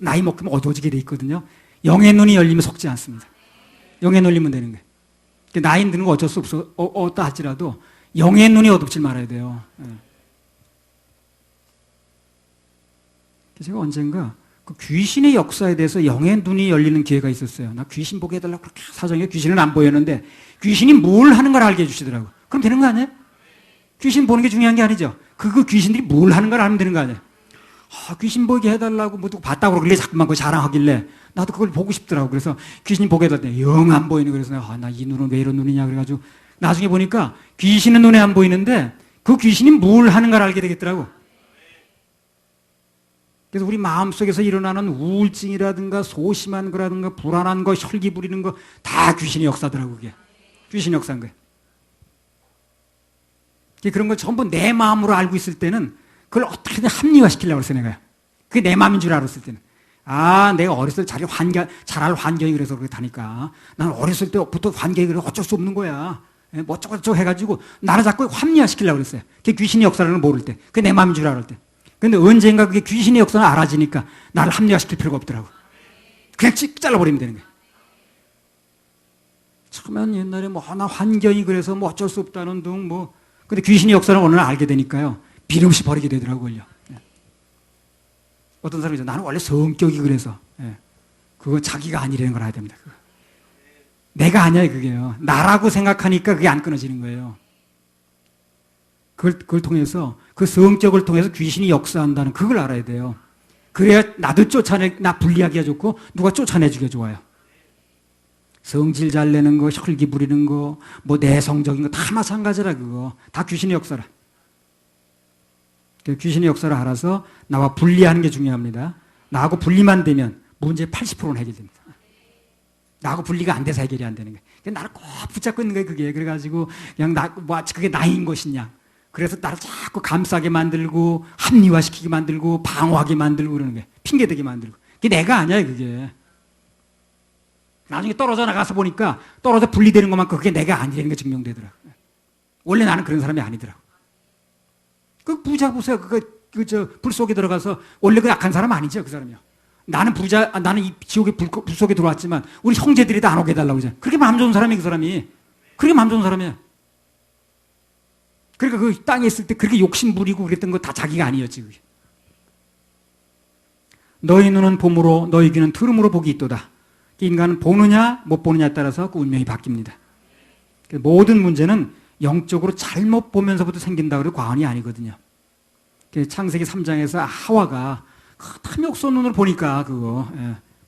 나이 먹으면 어두워지게 돼 있거든요. 영의 눈이 열리면 속지 않습니다. 영의 눈이 열리면 되는 거예요. 나이 드는 거 어쩔 수 없다 할지라도 영의 눈이 어둡질 말아야 돼요. 제가 언젠가 그 귀신의 역사에 대해서 영의 눈이 열리는 기회가 있었어요. 나 귀신 보게 해달라고 그렇게 사정해. 귀신은 안 보였는데 귀신이 뭘 하는 걸 알게 해주시더라고요. 그럼 되는 거 아니에요? 귀신 보는 게 중요한 게 아니죠. 그 귀신들이 뭘 하는 걸 알면 되는 거 아니에요. 귀신 보게 해달라고 뭐 누구 봤다고 그러길래 자꾸만 그거 자랑하길래 나도 그걸 보고 싶더라고. 그래서 귀신이 보게 해달더니 영 안 보이는 거예요. 그래서 나 이 눈은 왜 이런 눈이냐 그래가지고 나중에 보니까 귀신은 눈에 안 보이는데 그 귀신이 뭘 하는가를 알게 되겠더라고. 그래서 우리 마음속에서 일어나는 우울증이라든가 소심한 거라든가 불안한 거, 혈기 부리는 거 다 귀신의 역사더라고. 그게 귀신의 역사인 거예요. 그런 걸 전부 내 마음으로 알고 있을 때는 그걸 어떻게든 합리화시키려고 했어요, 내가. 그게 내 마음인 줄 알았을 때는. 내가 어렸을 때 잘할 환경이 그래서 그렇다니까. 난 어렸을 때부터 환경이 그래 어쩔 수 없는 거야. 뭐 어쩌고저쩌고 해가지고 나를 자꾸 합리화시키려고 그랬어요. 그게 귀신의 역사를 모를 때. 그게 내 마음인 줄 알을 때. 근데 언젠가 그게 귀신의 역사가 알아지니까 나를 합리화시킬 필요가 없더라고. 그냥 찍 잘라버리면 되는 거예요. 처음엔 옛날에 나 환경이 그래서 어쩔 수 없다는 둥 근데 귀신의 역사를 어느 날 알게 되니까요. 비름없이 버리게 되더라고요. 어떤 사람이 있어요. 나는 원래 성격이 그래서. 그거 자기가 아니라는 걸 알아야 됩니다. 그거. 내가 아니야, 그게요. 나라고 생각하니까 그게 안 끊어지는 거예요. 그걸 통해서, 그 성격을 통해서 귀신이 역사한다는 그걸 알아야 돼요. 그래야 나도 나 분리하기가 좋고, 누가 쫓아내주기가 좋아요. 성질 잘 내는 거, 혈기 부리는 거, 내성적인 거 다 마찬가지라, 그거. 다 귀신의 역사라. 귀신의 역사를 알아서 나와 분리하는 게 중요합니다. 나하고 분리만 되면 문제의 80%는 해결됩니다. 나하고 분리가 안 돼서 해결이 안 되는 거예요. 나를 꼭 붙잡고 있는 거예요, 그게. 그래가지고, 그냥 그게 나인 것이냐. 그래서 나를 자꾸 감싸게 만들고, 합리화시키게 만들고, 방어하게 만들고 그러는 거예요. 핑계대게 만들고. 그게 내가 아니야, 그게. 나중에 떨어져 나가서 보니까 떨어져 분리되는 것만큼 그게 내가 아니라는 게 증명되더라고. 원래 나는 그런 사람이 아니더라고. 그 부자 보세요. 불 속에 들어가서 원래 그 약한 사람 아니죠, 그 사람이요. 나는 이 지옥의 불 속에 들어왔지만 우리 형제들이 다 안 오게 해달라고 그러잖아요. 그렇게 마음 좋은 사람이 그 사람이. 그렇게 마음 좋은 사람이에요. 그러니까 그 땅에 있을 때 그렇게 욕심 부리고 그랬던 거 다 자기가 아니었지, 그게. 너희 눈은 봄으로 너희 귀는 들음으로 복이 있도다. 인간은 보느냐 못 보느냐에 따라서 그 운명이 바뀝니다. 모든 문제는 영적으로 잘못 보면서부터 생긴다 그래도 과언이 아니거든요. 창세기 3장에서 하와가 탐욕스러운 눈으로 보니까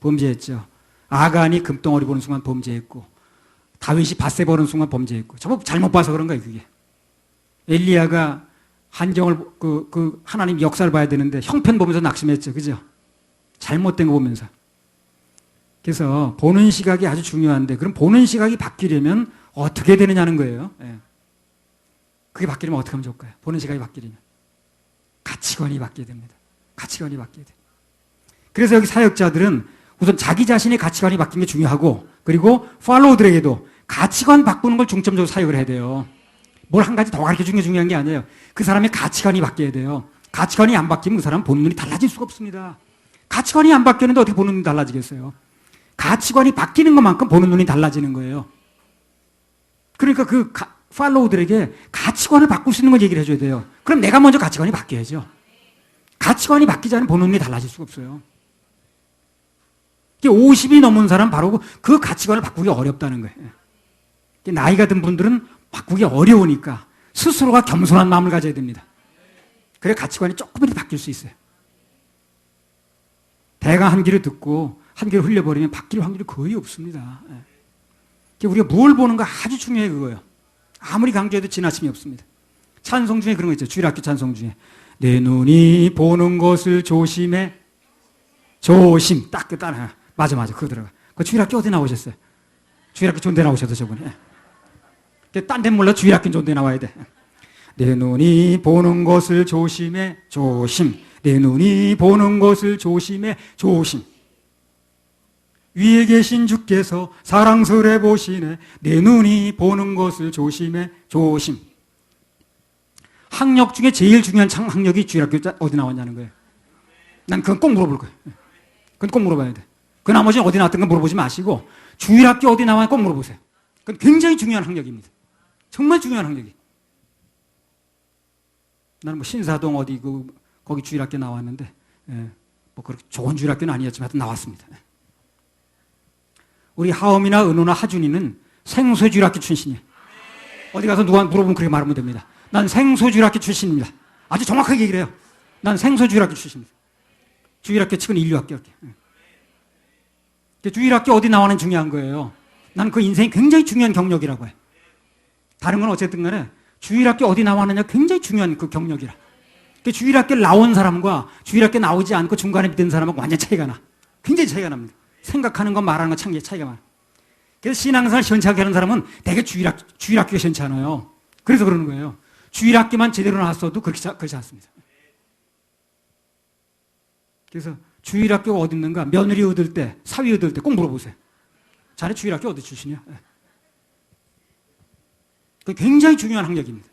범죄했죠. 아간이 금덩어리 보는 순간 범죄했고, 다윗이 밧세 보는 순간 범죄했고, 저거 잘못 봐서 그런 거예요, 그게. 엘리야가 한경을 하나님 역사를 봐야 되는데 형편 보면서 낙심했죠, 그죠? 잘못된 거 보면서. 그래서 보는 시각이 아주 중요한데, 그럼 보는 시각이 바뀌려면 어떻게 되느냐는 거예요. 그게 바뀌려면 어떻게 하면 좋을까요? 보는 시각이 바뀌려면 가치관이 바뀌어야 됩니다. 가치관이 바뀌어야 돼요. 그래서 여기 사역자들은 우선 자기 자신의 가치관이 바뀌는 게 중요하고, 그리고 팔로우들에게도 가치관 바꾸는 걸 중점적으로 사역을 해야 돼요. 뭘 한 가지 더 가르쳐주는 게 중요한 게 아니에요. 그 사람의 가치관이 바뀌어야 돼요. 가치관이 안 바뀌면 그 사람은 보는 눈이 달라질 수가 없습니다. 가치관이 안 바뀌었는데 어떻게 보는 눈이 달라지겠어요? 가치관이 바뀌는 것만큼 보는 눈이 달라지는 거예요. 그러니까 팔로우들에게 가치관을 바꿀 수 있는 걸 얘기를 해줘야 돼요. 그럼 내가 먼저 가치관이 바뀌어야죠. 가치관이 바뀌지 않으면 보는 눈이 달라질 수가 없어요. 50이 넘은 사람 바로 그 가치관을 바꾸기 어렵다는 거예요. 나이가 든 분들은 바꾸기 어려우니까 스스로가 겸손한 마음을 가져야 됩니다. 그래 가치관이 조금이라도 바뀔 수 있어요. 대강 한 귀를 듣고 한 귀를 흘려버리면 바뀔 확률이 거의 없습니다. 우리가 뭘 보는가 아주 중요해, 그거예요. 아무리 강조해도 지나침이 없습니다. 찬송 중에 그런 거 있죠. 주일학교 찬송 중에 내 눈이 보는 것을 조심해. 조심. 딱 따라. 맞아. 그거 들어가. 그 주일학교 어디 나오셨어요? 주일학교 좋은 데 나오셔서 저번에. 딴 데는 몰라. 주일학교 좋은 데 나와야 돼. 내 눈이 보는 것을 조심해. 조심. 내 눈이 보는 것을 조심해. 조심. 위에 계신 주께서 사랑스레 보시네. 내 눈이 보는 것을 조심해. 조심. 학력 중에 제일 중요한 학력이 주일학교 어디 나왔냐는 거예요. 난 그건 꼭 물어볼 거예요. 그건 꼭 물어봐야 돼. 그 나머지는 어디 나왔던 건 물어보지 마시고 주일학교 어디 나왔냐 꼭 물어보세요. 그건 굉장히 중요한 학력입니다. 정말 중요한 학력이. 나는 신사동 어디 거기 주일학교 나왔는데 그렇게 좋은 주일학교는 아니었지만 하여튼 나왔습니다. 우리 하엄이나 은호나 하준이는 생소주일학교 출신이에요. 어디 가서 누가 물어보면 그렇게 말하면 됩니다. 난 생소주일학교 출신입니다. 아주 정확하게 얘기를 해요. 난 생소주일학교 출신입니다. 주일학교 치고는 인류학교. 주일학교 어디 나오는 중요한 거예요. 나는 그 인생이 굉장히 중요한 경력이라고 해. 다른 건 어쨌든 간에 주일학교 어디 나왔느냐 굉장히 중요한 그 경력이라. 주일학교 나온 사람과 주일학교 나오지 않고 중간에 믿는 사람하고 완전 차이가 나. 굉장히 차이가 납니다. 생각하는 것 말하는 것 참 차이가 많아. 그래서 신앙생활 시원찮게 하는 사람은 되게 주일학교가 시원치 않아요. 그래서 그러는 거예요. 주일학교만 제대로 나왔어도 그렇지 않습니다. 그래서 주일학교가 어디 있는가 며느리 얻을 때, 사위 얻을 때 꼭 물어보세요. 자네 주일학교 어디 출신이야? 그 굉장히 중요한 학력입니다.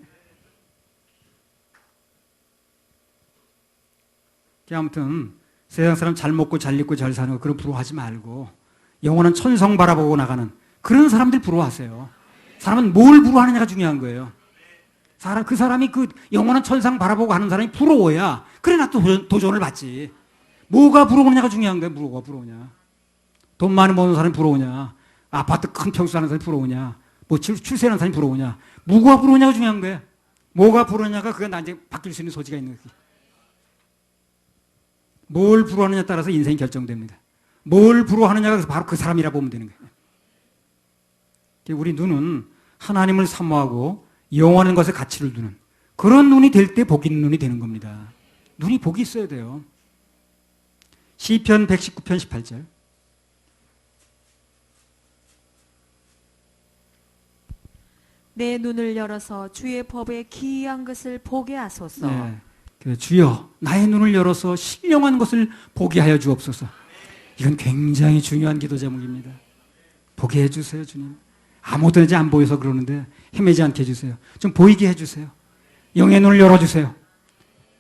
아무튼 세상 사람 잘 먹고 잘 입고 잘 사는 거 그런 부러워하지 말고 영원한 천성 바라보고 나가는 그런 사람들 부러워하세요. 사람은 뭘 부러워하느냐가 중요한 거예요. 그 사람이 그 영원한 천상 바라보고 하는 사람이 부러워야 그래 나 또 도전을 받지. 뭐가 부러우냐가 중요한 거예요. 뭐가 부러우냐. 돈 많이 버는 사람이 부러우냐. 아파트 큰 평수 사는 사람이 부러우냐. 뭐 출세하는 사람이 부러우냐. 뭐가 부러우냐가 중요한 거예요. 뭐가 부러우냐가 그게 나한테 바뀔 수 있는 소지가 있는 거예요. 뭘 부러워하느냐에 따라서 인생이 결정됩니다. 뭘 부러워하느냐가 바로 그 사람이라 보면 되는 거예요. 우리 눈은 하나님을 사모하고 영원한 것에 가치를 두는 그런 눈이 될 때 복 있는 눈이 되는 겁니다. 눈이 복이 있어야 돼요. 시편 119편 18절. 내 눈을 열어서 주의 법에 기이한 것을 보게 하소서. 네. 그래, 주여 나의 눈을 열어서 신령한 것을 보게 하여 주옵소서. 이건 굉장히 중요한 기도 제목입니다. 보게 해주세요 주님. 아무것도 이제 안 보여서 그러는데 헤매지 않게 해주세요. 좀 보이게 해주세요. 영의 눈을 열어주세요.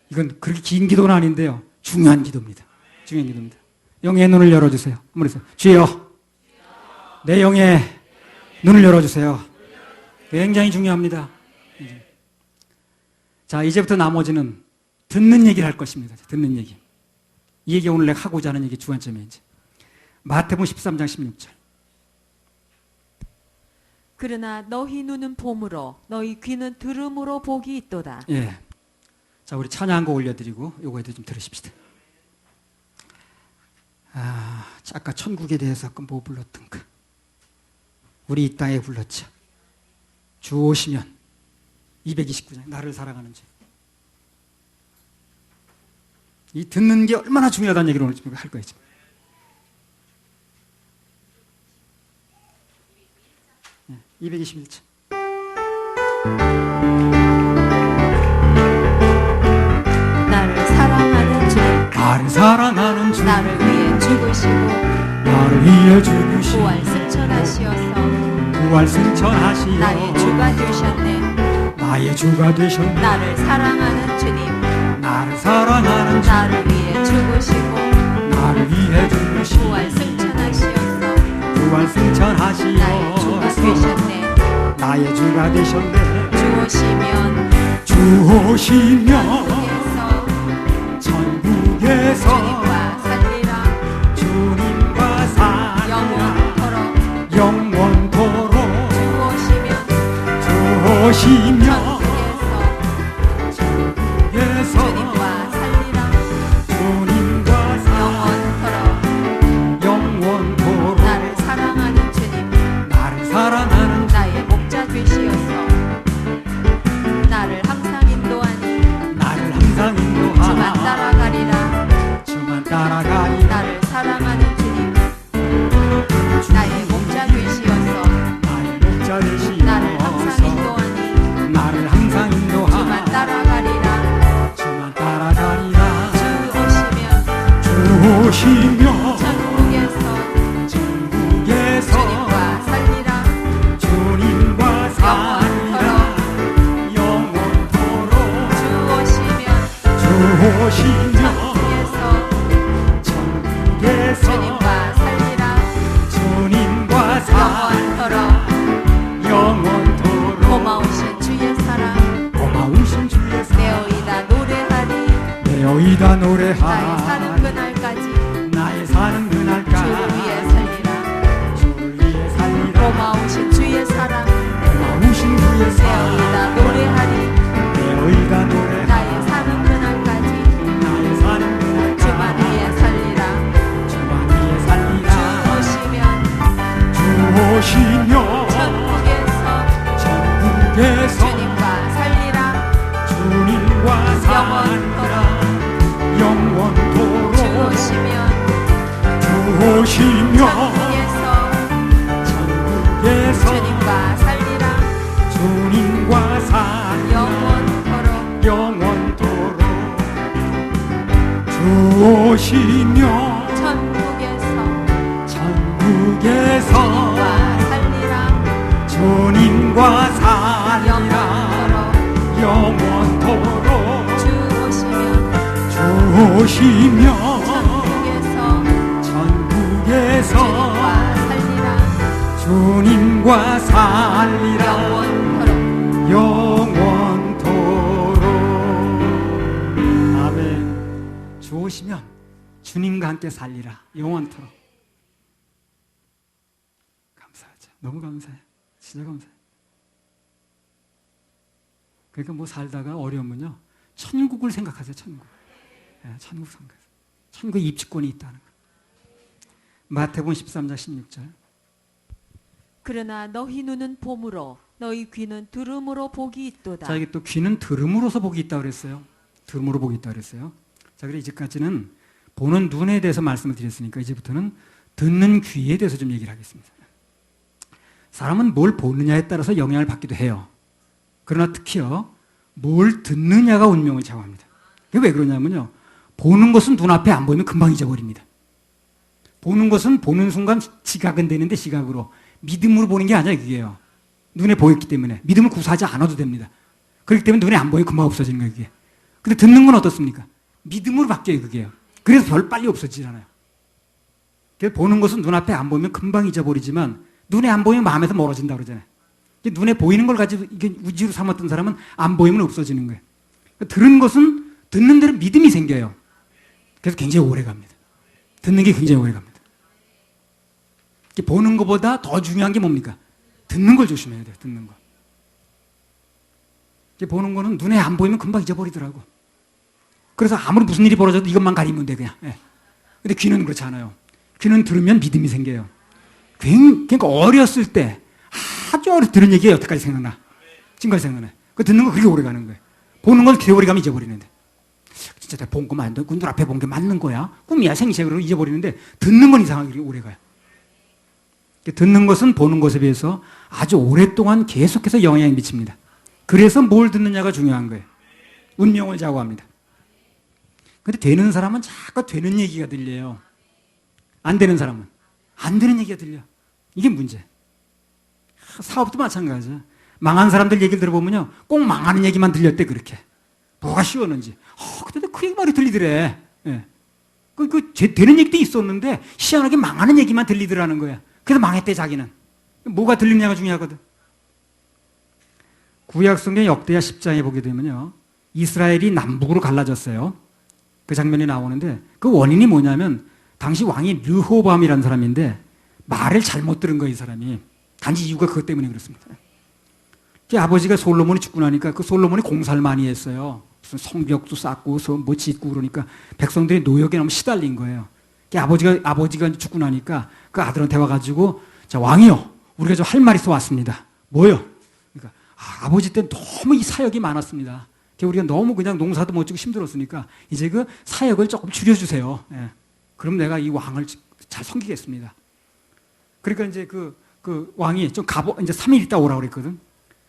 이건 그렇게 긴 기도는 아닌데요. 중요한 기도입니다. 중요한 기도입니다. 영의 눈을 열어주세요. 한번 해서 주여 내 영의 눈을 열어주세요. 굉장히 중요합니다. 자, 이제부터 나머지는 듣는 얘기를 할 것입니다. 듣는 얘기. 이 얘기 오늘 내가 하고자 하는 얘기 주안점이에요. 마태복음 13장 16절. 그러나 너희 눈은 봄으로 너희 귀는 들음으로 복이 있도다. 예. 자, 우리 찬양곡 올려드리고 요거에도 좀 들으십시다. 아까 천국에 대해서 아까 뭐 불렀던가. 우리 이 땅에 불렀죠. 주 오시면 229장 나를 사랑하는 주. 이 듣는 게 얼마나 중요하다는 얘기를 오늘 할 거예요. 지금. 221장. 나를 사랑하는 주, 나를 사랑하는 주, 나를 위해 죽으시고 나를 위해 죽으시고 부활 승천하시어서 부활 승천하시어 나의 주가 되셨네. 나의 주가 되셨네. 나를 사랑하는 주님, 나를 사랑하는 주, 나를 위해 죽으시고 나를 위해 죽으시고 부활 승천하시어서 부활 승천하시어 나의 주가 되셨네. 나의 주가 되셨네. 주 오시면 주 오시면 천국에서 천국에서 주님과 살리라. 주님과 살리라. 영원토록 영원토록 주 오시면 오시며 천국에서 천국에서 주님과 살리라. 주님과 영원토록 영원토록 나를 사랑하는 주님, 나를 사랑하는 나의 목자 되시어서 나를 항상 인도하니 나를 항상 인도하라. 주만 따라가리라. 주만 따라가리라. 나를 사랑하는 주님, 나의 목자 되시어서 나의 목자 되시어서 나를 항상 인도하니 나를 항상 인도하라. 주만 따라가리라. 주만 따라가리라. 주 오시면 오시며 천국에서 천국에서 주님과 살리라. 주님과 살리라. 영원토록 주 오시면 주 오시며 천국에서 천국에서 주님과 살리라. 주님과 살리라. 영원토록 영원토록 고마우신 주의 사랑 고마우신 주의 사랑 내어이다 노래하리. 내어이다 나의 노래하리. 사는 그날까지 나의 사는 주를 그날까지 위해 살리라. 주를 위해 살리라. 고마우신 주의 사랑 고마우신 주의 사랑 내어이다 노래하리. 내어이다 노래하리. 나의 사는 그날까지 나의 사는 그날까지 주만 위해 살리라. 영원토록 영원토록 주 오시면 주시며 천국에서 주님과 살리라 주님과 살리라 영원토록 주시며 천국에서 살리라 주님과 살리라 영원토록 주시면 천국에서 살리라 주님과 살리라 영원토록 아멘. 주 오시면 주님과 함께 살리라 영원토록. 감사하죠. 너무 감사해요. 진짜 감사해요. 그러니까 뭐 살다가 어려우면요 천국을 생각하세요. 천국. 네, 천국 생각하세요. 천국에 입주권이 있다는 거. 마태복음 13장 16절. 그러나 너희 눈은 봄으로 너희 귀는 들음으로 복이 있도다. 자, 이게 또 귀는 들음으로서 복이 있다고 그랬어요. 들음으로 복이 있다고 그랬어요. 자, 그래 이제까지는 보는 눈에 대해서 말씀을 드렸으니까 이제부터는 듣는 귀에 대해서 좀 얘기를 하겠습니다. 사람은 뭘 보느냐에 따라서 영향을 받기도 해요. 그러나 특히요, 뭘 듣느냐가 운명을 좌우합니다. 이게 왜 그러냐면요, 보는 것은 눈앞에 안 보이면 금방 잊어버립니다. 보는 것은 보는 순간 지각은 되는데 시각으로, 믿음으로 보는 게 아니라 그게요. 눈에 보였기 때문에 믿음을 구사하지 않아도 됩니다. 그렇기 때문에 눈에 안 보이면 금방 없어지는 거예요, 그게. 근데 듣는 건 어떻습니까? 믿음으로 바뀌어요, 그게요. 그래서 별 빨리 없어지지 않아요. 그래서 보는 것은 눈앞에 안 보이면 금방 잊어버리지만 눈에 안 보이면 마음에서 멀어진다고 그러잖아요. 눈에 보이는 걸 가지고 이게 우지로 삼았던 사람은 안 보이면 없어지는 거예요. 들은 것은 듣는 대로 믿음이 생겨요. 그래서 굉장히 오래 갑니다. 듣는 게 굉장히 오래 갑니다. 보는 것보다 더 중요한 게 뭡니까? 듣는 걸 조심해야 돼요. 듣는 거. 보는 거는 눈에 안 보이면 금방 잊어버리더라고. 그래서 아무리 무슨 일이 벌어져도 이것만 가리면 돼 그냥. 예. 근데 귀는 그렇지 않아요. 귀는 들으면 믿음이 생겨요. 그러니까 어렸을 때 아주 어릴 때 들은 얘기가 여태까지 생각나. 지금까지 생각나. 그 듣는 거 그렇게 오래 가는 거예요. 보는 건 세월이 가면 잊어버리는데. 진짜 내가 본 거 맞는데? 눈 앞에 본 게 맞는 거야? 꿈이야 생시적으로 잊어버리는데 듣는 건 이상하게 오래 가요. 듣는 것은 보는 것에 비해서 아주 오랫동안 계속해서 영향을 미칩니다. 그래서 뭘 듣느냐가 중요한 거예요. 운명을 좌우합니다. 근데 되는 사람은 자꾸 되는 얘기가 들려요. 안 되는 사람은 안 되는 얘기가 들려. 이게 문제. 사업도 마찬가지야. 망한 사람들 얘기를 들어보면요, 꼭 망하는 얘기만 들렸대. 그렇게 뭐가 쉬웠는지. 근데 그 얘기 말이 들리더래. 예. 되는 얘기도 있었는데 희한하게 망하는 얘기만 들리더라는 거야. 그래서 망했대 자기는. 뭐가 들리느냐가 중요하거든. 구약성경 역대하 10장에 보게 되면요, 이스라엘이 남북으로 갈라졌어요. 그 장면이 나오는데 그 원인이 뭐냐면 당시 왕이 르호보암이라는 사람인데 말을 잘못 들은 거예요. 이 사람이. 단지 이유가 그것 때문에 그렇습니다. 아버지가 솔로몬이 죽고 나니까 그 솔로몬이 공사를 많이 했어요. 무슨 성벽도 쌓고 뭐 짓고 그러니까 백성들이 노역에 너무 시달린 거예요. 아버지가 죽고 나니까 그 아들한테 와가지고, 자, 왕이요, 우리가 좀 할 말이 있어 왔습니다. 뭐요? 그러니까 아버지 때는 너무 이 사역이 많았습니다. 우리가 너무 그냥 농사도 못 짓고 힘들었으니까 이제 그 사역을 조금 줄여주세요. 예. 그럼 내가 이 왕을 잘 섬기겠습니다. 그러니까 이제 그 왕이 좀 이제 3일 있다 오라고 그랬거든.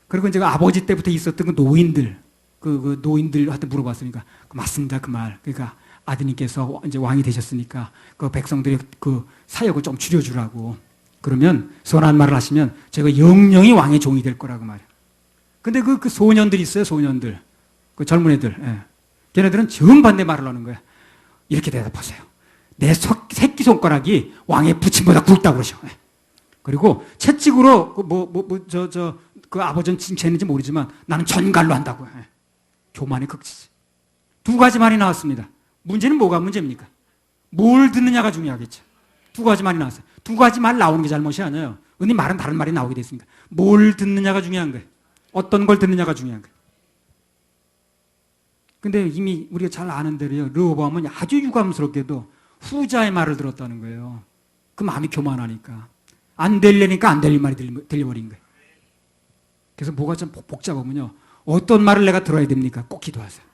그리고 이제 아버지 때부터 있었던 그 노인들, 그 노인들한테 물어봤으니까, 맞습니다. 그 말. 그러니까 아드님께서 이제 왕이 되셨으니까 그 백성들이 그 사역을 좀 줄여주라고. 그러면 선한 말을 하시면 제가 영영이 왕의 종이 될 거라고 말이에요. 근데 그 소년들 있어요, 소년들. 그 젊은 애들. 예. 걔네들은 정반대 말을 하는 거야. 이렇게 대답하세요. 내 새끼손가락이 왕의 부침보다 굵다고 그러셔. 예. 그리고 채찍으로 그 아버지는 칭찬인지 모르지만 나는 전갈로 한다고. 예. 교만의 극치지. 두 가지 말이 나왔습니다. 문제는 뭐가 문제입니까? 뭘 듣느냐가 중요하겠죠. 두 가지 말이 나왔어요. 두 가지 말 나오는 게 잘못이 아니에요. 근데 말은 다른 말이 나오게 됐으니까. 뭘 듣느냐가 중요한 거예요. 어떤 걸 듣느냐가 중요한 거예요. 근데 이미 우리가 잘 아는 대로요, 르호보암은 아주 유감스럽게도 후자의 말을 들었다는 거예요. 그 마음이 교만하니까. 안 되려니까 안 될 말이 들려버린 거예요. 그래서 뭐가 좀 복잡하면요, 어떤 말을 내가 들어야 됩니까? 꼭 기도하세요.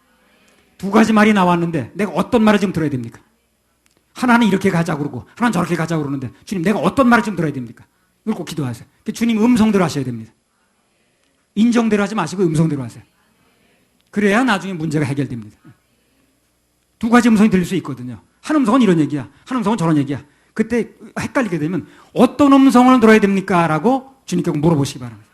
두 가지 말이 나왔는데 내가 어떤 말을 지금 들어야 됩니까? 하나는 이렇게 가자고 그러고 하나는 저렇게 가자고 그러는데 주님 내가 어떤 말을 좀 들어야 됩니까? 이걸 꼭 기도하세요. 주님 음성대로 하셔야 됩니다. 인정대로 하지 마시고 음성대로 하세요. 그래야 나중에 문제가 해결됩니다. 두 가지 음성이 들릴 수 있거든요. 한 음성은 이런 얘기야. 한 음성은 저런 얘기야. 그때 헷갈리게 되면 어떤 음성을 들어야 됩니까? 라고 주님께 물어보시기 바랍니다.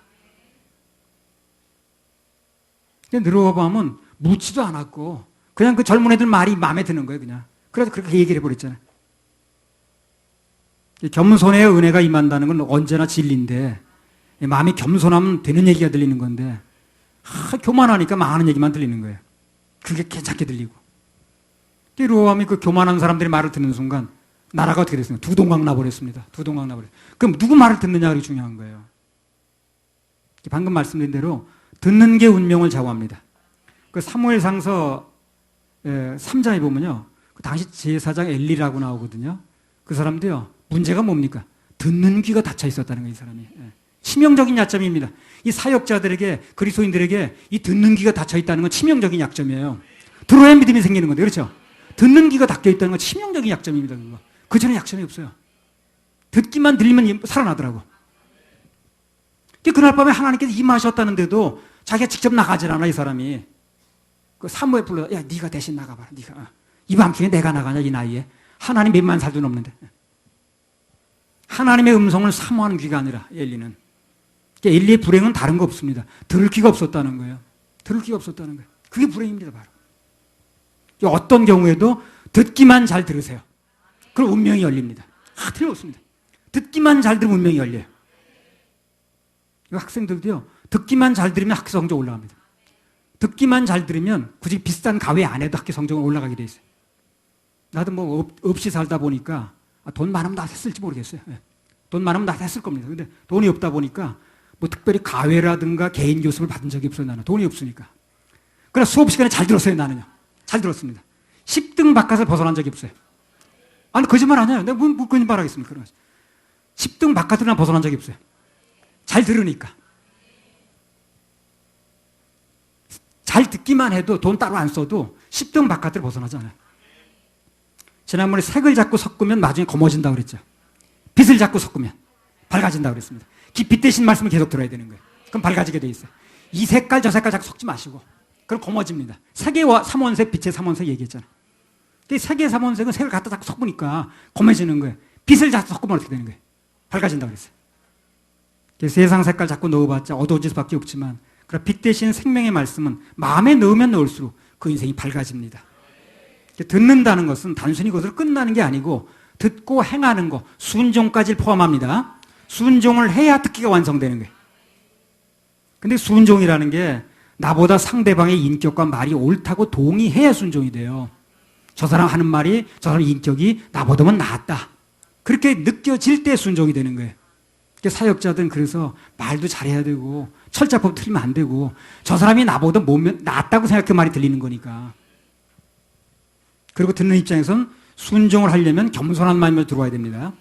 늘어보면 묻지도 않았고 그냥 그 젊은 애들 말이 마음에 드는 거예요. 그냥. 그래서 그렇게 얘기를 해버렸잖아요. 겸손의 은혜가 임한다는 건 언제나 진리인데 마음이 겸손하면 되는 얘기가 들리는 건데 교만하니까 많은 얘기만 들리는 거예요. 그게 괜찮게 들리고. 르호보암이 그 교만한 사람들이 말을 듣는 순간 나라가 어떻게 됐습니까? 두 동강 나버렸습니다. 두 동강 나버렸어요. 그럼 누구 말을 듣느냐가 중요한 거예요. 방금 말씀드린 대로 듣는 게 운명을 좌우합니다. 그 사무엘상서 3장에 보면요. 그 당시 제사장 엘리라고 나오거든요. 그 사람도요. 문제가 뭡니까? 듣는 귀가 닫혀 있었다는 거예요. 이 사람이. 치명적인 약점입니다. 이 사역자들에게 그리스도인들에게 이 듣는 귀가 닫혀 있다는 건 치명적인 약점이에요. 들어야 믿음이 생기는 건데 그렇죠? 듣는 귀가 닫혀 있다는 건 치명적인 약점입니다. 그거. 그 전에 약점이 없어요. 듣기만 들리면 살아나더라고. 그날 밤에 하나님께서 임하셨다는데도 자기가 직접 나가질 않아 이 사람이. 그 사무엘 불러 야 네가 대신 나가봐라. 네가 이 밤중에 내가 나가냐 이 나이에. 하나님 몇만 살도 넘는데. 하나님의 음성을 사모하는 귀가 아니라 엘리는. 엘리의 불행은 다른 거 없습니다. 들을 귀가 없었다는 거예요. 들을 귀가 없었다는 거예요. 그게 불행입니다. 바로. 어떤 경우에도 듣기만 잘 들으세요. 그럼 운명이 열립니다. 틀림없습니다. 듣기만 잘 들으면 운명이 열려요. 학생들도요. 듣기만 잘 들으면 학교 성적 올라갑니다. 듣기만 잘 들으면 굳이 비싼 가외 안 해도 학교 성적은 올라가게 돼 있어요. 나도 뭐 없이 살다 보니까 돈 많으면 다 했을지 모르겠어요. 돈 많으면 다 했을 겁니다. 근데 돈이 없다 보니까 뭐 특별히 가외라든가 개인 교습을 받은 적이 없어요. 나는 돈이 없으니까. 그러나 수업 시간에 잘 들었어요. 나는요. 잘 들었습니다. 10등 바깥을 벗어난 적이 없어요. 아니 거짓말 아니에요. 내가 뭐 거짓말 하겠습니까? 10등 바깥을 난 벗어난 적이 없어요. 잘 들으니까. 잘 듣기만 해도 돈 따로 안 써도 10등 바깥을 벗어나지 않아요. 지난번에 색을 자꾸 섞으면 나중에 검어진다고 그랬죠. 빛을 자꾸 섞으면 밝아진다고 그랬습니다. 빛 대신 말씀을 계속 들어야 되는 거예요. 그럼 밝아지게 돼 있어요. 이 색깔 저 색깔 자꾸 섞지 마시고 그럼 검어집니다. 색의 삼원색, 빛의 삼원색 얘기했잖아요. 색의 삼원색은 색을 갖다 자꾸 섞으니까 검해지는 거예요. 빛을 자꾸 섞으면 어떻게 되는 거예요? 밝아진다고 그랬어요. 세상 색깔 자꾸 넣어봤자 어두워질 수밖에 없지만 그러나 빛 대신 생명의 말씀은 마음에 넣으면 넣을수록 그 인생이 밝아집니다. 듣는다는 것은 단순히 그것으로 끝나는 게 아니고 듣고 행하는 거, 순종까지 포함합니다. 순종을 해야 듣기가 완성되는 거예요. 근데 순종이라는 게 나보다 상대방의 인격과 말이 옳다고 동의해야 순종이 돼요. 저 사람 하는 말이, 저 사람 인격이 나보다는 낫다. 그렇게 느껴질 때 순종이 되는 거예요. 사역자들은 그래서 말도 잘해야 되고 철자법 틀리면 안 되고 저 사람이 나보다 낫다고 생각해 말이 들리는 거니까. 그리고 듣는 입장에서는 순종을 하려면 겸손한 마음으로 들어와야 됩니다.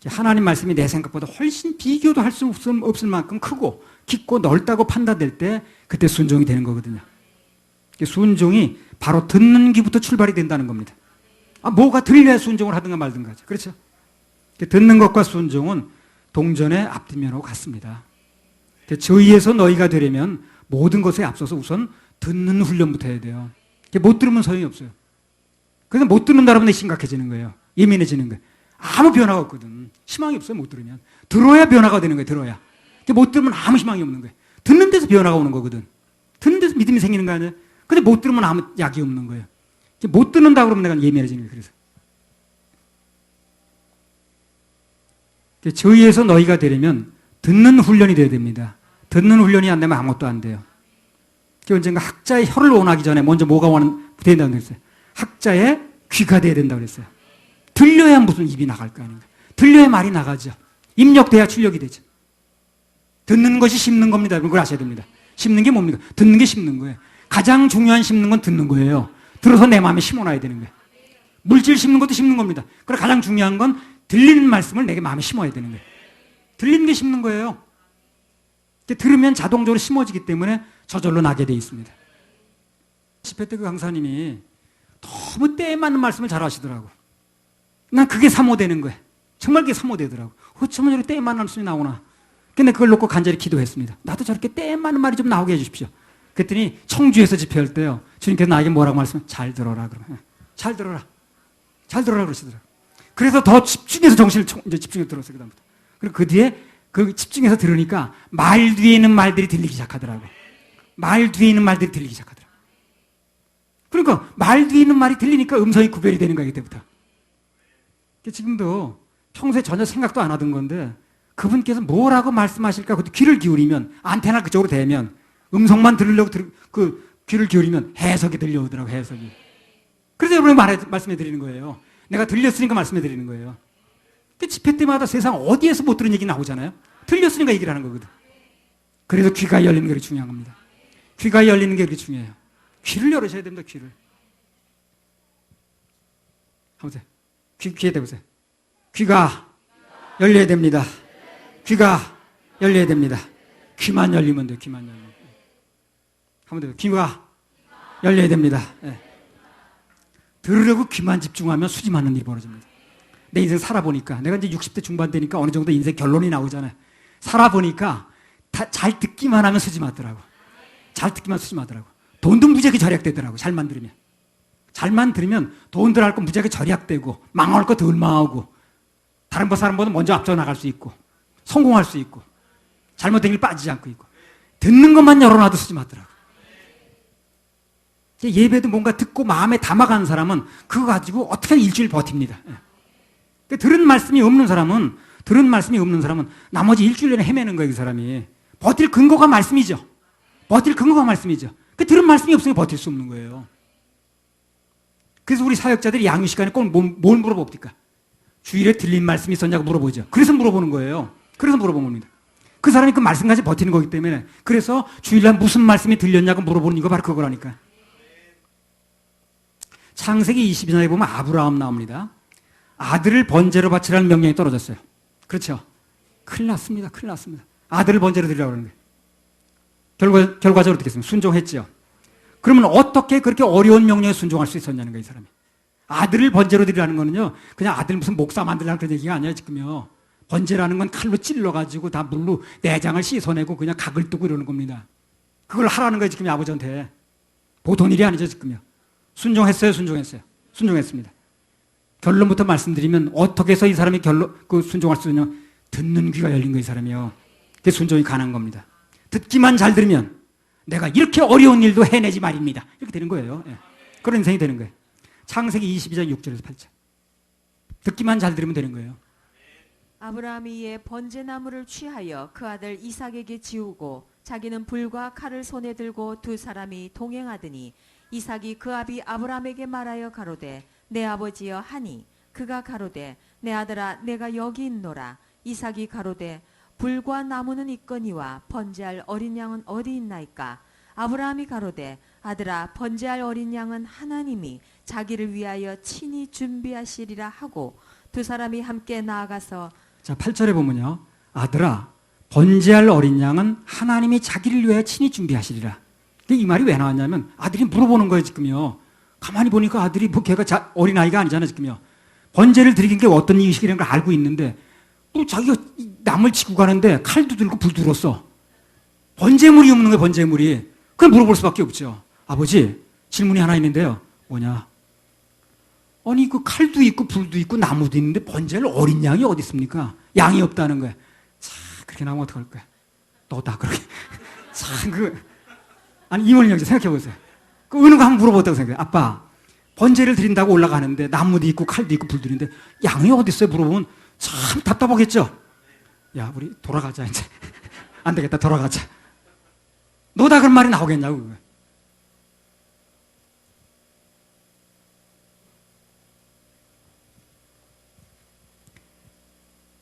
하나님 말씀이 내 생각보다 훨씬 비교도 할 수 없을 만큼 크고 깊고 넓다고 판단될 때 그때 순종이 되는 거거든요. 순종이 바로 듣는 귀부터 출발이 된다는 겁니다. 뭐가 들려야 순종을 하든가 말든가 하죠. 그렇죠? 듣는 것과 순종은 동전의 앞뒷면하고 같습니다. 저희에서 너희가 되려면 모든 것에 앞서서 우선 듣는 훈련부터 해야 돼요. 못 들으면 소용이 없어요. 그래서 못 듣는다 그러면 심각해지는 거예요. 예민해지는 거예요. 아무 변화가 없거든. 희망이 없어요. 못 들으면. 들어야 변화가 되는 거예요. 들어야. 못 들으면 아무 희망이 없는 거예요. 듣는 데서 변화가 오는 거거든. 듣는 데서 믿음이 생기는 거 아니에요? 근데 못 들으면 아무 약이 없는 거예요. 못 듣는다 그러면 내가 예민해지는 거예요. 그래서 저희에서 너희가 되려면 듣는 훈련이 돼야 됩니다. 듣는 훈련이 안 되면 아무것도 안 돼요. 언젠가 학자의 혀를 원하기 전에 먼저 뭐가 된다고 그랬어요? 학자의 귀가 돼야 된다고 그랬어요. 들려야 무슨 입이 나갈 거 아닌가. 들려야 말이 나가죠. 입력돼야 출력이 되죠. 듣는 것이 심는 겁니다. 그걸 아셔야 됩니다. 심는 게 뭡니까? 듣는 게 심는 거예요. 가장 중요한 심는 건 듣는 거예요. 들어서 내 마음에 심어놔야 되는 거예요. 물질 심는 것도 심는 겁니다. 그리고 가장 중요한 건 들리는 말씀을 내게 마음에 심어야 되는 거예요. 들리는 게 심는 거예요. 들으면 자동적으로 심어지기 때문에 저절로 나게 돼 있습니다. 집회 때 그 강사님이 너무 때에 맞는 말씀을 잘 하시더라고. 난 그게 사모되는 거야. 정말 그게 사모되더라고. 어쩌면 저렇게 때에 맞는 말씀이 나오나. 근데 그걸 놓고 간절히 기도했습니다. 나도 저렇게 때에 맞는 말이 좀 나오게 해주십시오. 그랬더니 청주에서 집회할 때요. 주님께서 나에게 뭐라고 말씀하면 잘 들어라. 그러면 잘 들어라. 잘 들어라 그러시더라고요. 그래서 더 집중해서 정신을 이제 집중해서 들었어요. 그다음부터. 그리고 그 뒤에 그 집중해서 들으니까 말 뒤에 있는 말들이 들리기 시작하더라고요. 말 뒤에 있는 말들이 들리기 시작하더라고요. 그러니까 말 뒤에 있는 말이 들리니까 음성이 구별이 되는 거예요. 그때부터. 지금도 평소에 전혀 생각도 안 하던 건데 그분께서 뭐라고 말씀하실까 그 귀를 기울이면 안테나 그쪽으로 대면 음성만 들으려고 그 귀를 기울이면 해석이 들려오더라고요. 해석이. 그래서 여러분이 말씀해 드리는 거예요. 내가 들렸으니까 말씀해 드리는 거예요. 집회 때마다 세상 어디에서 못 들은 얘기 나오잖아요. 들렸으니까 얘기를 하는 거거든. 그래서 귀가 열리는 게 그렇게 중요한 겁니다. 귀가 열리는 게 그렇게 중요해요. 귀를 열으셔야 됩니다. 귀를. 한번 귀에 대보세요. 귀가 열려야 됩니다. 귀가 열려야 됩니다. 귀만 열리면 돼요. 귀만 열리면. 한번 더. 귀가 열려야 됩니다. 네. 들으려고 귀만 집중하면 수지 맞는 일이 벌어집니다. 내 인생 살아보니까 내가 이제 60대 중반 되니까 어느 정도 인생 결론이 나오잖아요. 살아보니까 잘 듣기만 하면 수지 맞더라고. 잘 듣기만 수지 맞더라고. 돈도 무지하게 절약되더라고. 잘만 들으면. 잘만 들으면 돈 들어갈 거 무지하게 절약되고 망할 거 덜 망하고 다른 사람보다 먼저 앞서 나갈 수 있고 성공할 수 있고 잘못된 길 빠지지 않고 있고 듣는 것만 열어놔도 수지 맞더라고. 예배도 뭔가 듣고 마음에 담아가는 사람은 그거 가지고 어떻게 일주일 버팁니다. 들은 말씀이 없는 사람은 나머지 일주일 내내 헤매는 거예요. 그 사람이. 버틸 근거가 말씀이죠. 버틸 근거가 말씀이죠. 들은 말씀이 없으면 버틸 수 없는 거예요. 그래서 우리 사역자들이 양육 시간에 꼭 뭘 물어봅니까? 주일에 들린 말씀이 있었냐고 물어보죠. 그래서 물어보는 거예요. 그래서 물어보는 겁니다. 그 사람이 그 말씀까지 버티는 거기 때문에 그래서 주일날 무슨 말씀이 들렸냐고 물어보는 이거 바로 그거라니까. 창세기 22장에 보면 아브라함 나옵니다. 아들을 번제로 바치라는 명령이 떨어졌어요. 그렇죠? 큰일 났습니다. 큰일 났습니다. 아들을 번제로 드리라고 그러는 거예요. 결과적으로 어떻게 했습니까? 순종했죠. 그러면 어떻게 그렇게 어려운 명령에 순종할 수 있었냐는 거예요, 이 사람이. 아들을 번제로 드리라는 거는요, 그냥 아들 무슨 목사 만들라는 그런 얘기가 아니에요, 지금요. 번제라는 건 칼로 찔러가지고 다 물로 내장을 씻어내고 그냥 각을 뜨고 이러는 겁니다. 그걸 하라는 거예요, 지금 아버지한테. 보통 일이 아니죠, 지금요. 순종했어요, 순종했어요. 순종했습니다. 결론부터 말씀드리면 어떻게 해서 이 사람이 순종할 수 있냐? 듣는 귀가 열린 거예요, 이 사람이요. 그게 순종이 가능한 겁니다. 듣기만 잘 들으면 내가 이렇게 어려운 일도 해내지 말입니다. 이렇게 되는 거예요. 예. 그런 인생이 되는 거예요. 창세기 22장 6절에서 8절. 듣기만 잘 들으면 되는 거예요. 아브라함이 이에 번제나무를 취하여 그 아들 이삭에게 지우고 자기는 불과 칼을 손에 들고 두 사람이 동행하더니 이삭이 그 아비 아브라함에게 말하여 가로되 내 아버지여 하니 그가 가로되 내 아들아 내가 여기 있노라. 이삭이 가로되 불과 나무는 있거니와 번제할 어린 양은 어디 있나이까. 아브라함이 가로되 아들아 번제할 어린 양은 하나님이 자기를 위하여 친히 준비하시리라 하고 두 사람이 함께 나아가서 자 8절에 보면요. 아들아 번제할 어린 양은 하나님이 자기를 위하여 친히 준비하시리라. 이 말이 왜 나왔냐면 아들이 물어보는 거예요 지금요. 가만히 보니까 아들이 뭐 걔가 어린아이가 아니잖아요 지금요. 번제를 드리는 게 어떤 의식이라는 걸 알고 있는데 또 자기가 남을 지고 가는데 칼도 들고 불도 들었어. 번제물이 없는 거예요 번제물이. 그럼 물어볼 수밖에 없죠. 아버지 질문이 하나 있는데요. 뭐냐. 아니 그 칼도 있고 불도 있고 나무도 있는데 번제할 어린 양이 어디 있습니까? 양이 없다는 거야. 참 그렇게 나오면 어떡할 거야. 너다 그렇게. 참 아니 이모님 여기 생각해 보세요. 그 어느 거 한번 물어봤다고 생각해요. 아빠 번제를 드린다고 올라가는데 나무도 있고 칼도 있고 불도 있는데 양이 어디 있어요? 물어보면 참 답답하겠죠. 야 우리 돌아가자 이제. 안 되겠다 돌아가자. 너다 그런 말이 나오겠냐고. 그거.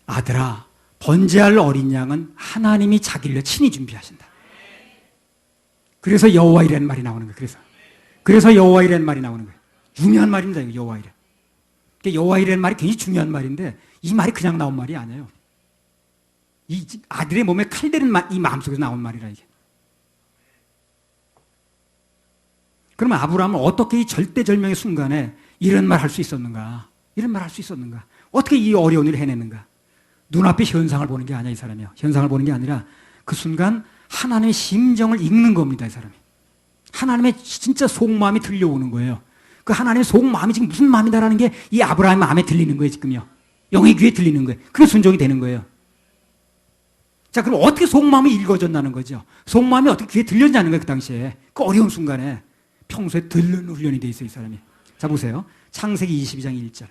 아들아 번제할 어린 양은 하나님이 자기를 위해 친히 준비하신다. 그래서 여호와이라는 말이 나오는 거예요. 그래서 여호와이라는 말이 나오는 거예요. 중요한 말입니다. 이거 여호와이라. 여호와이라는 말이 굉장히 중요한 말인데 이 말이 그냥 나온 말이 아니에요. 이 아들의 몸에 칼대는 이 마음속에서 나온 말이라 이게. 그러면 아브라함은 어떻게 이 절대절명의 순간에 이런 말 할 수 있었는가? 이런 말 할 수 있었는가? 어떻게 이 어려운 일을 해내는가? 눈앞에 현상을 보는 게 아니야, 이 사람이요. 현상을 보는 게 아니라 그 순간 하나님의 심정을 읽는 겁니다, 이 사람이. 하나님의 진짜 속마음이 들려오는 거예요. 그 하나님의 속마음이 지금 무슨 마음이다라는 게 이 아브라함의 마음에 들리는 거예요, 지금요. 영의 귀에 들리는 거예요. 그게 순종이 되는 거예요. 자, 그럼 어떻게 속마음이 읽어졌다는 거죠? 속마음이 어떻게 귀에 들렸냐는 거예요, 그 당시에. 그 어려운 순간에. 평소에 듣는 훈련이 돼 있어요, 이 사람이. 자, 보세요. 창세기 22장 1절.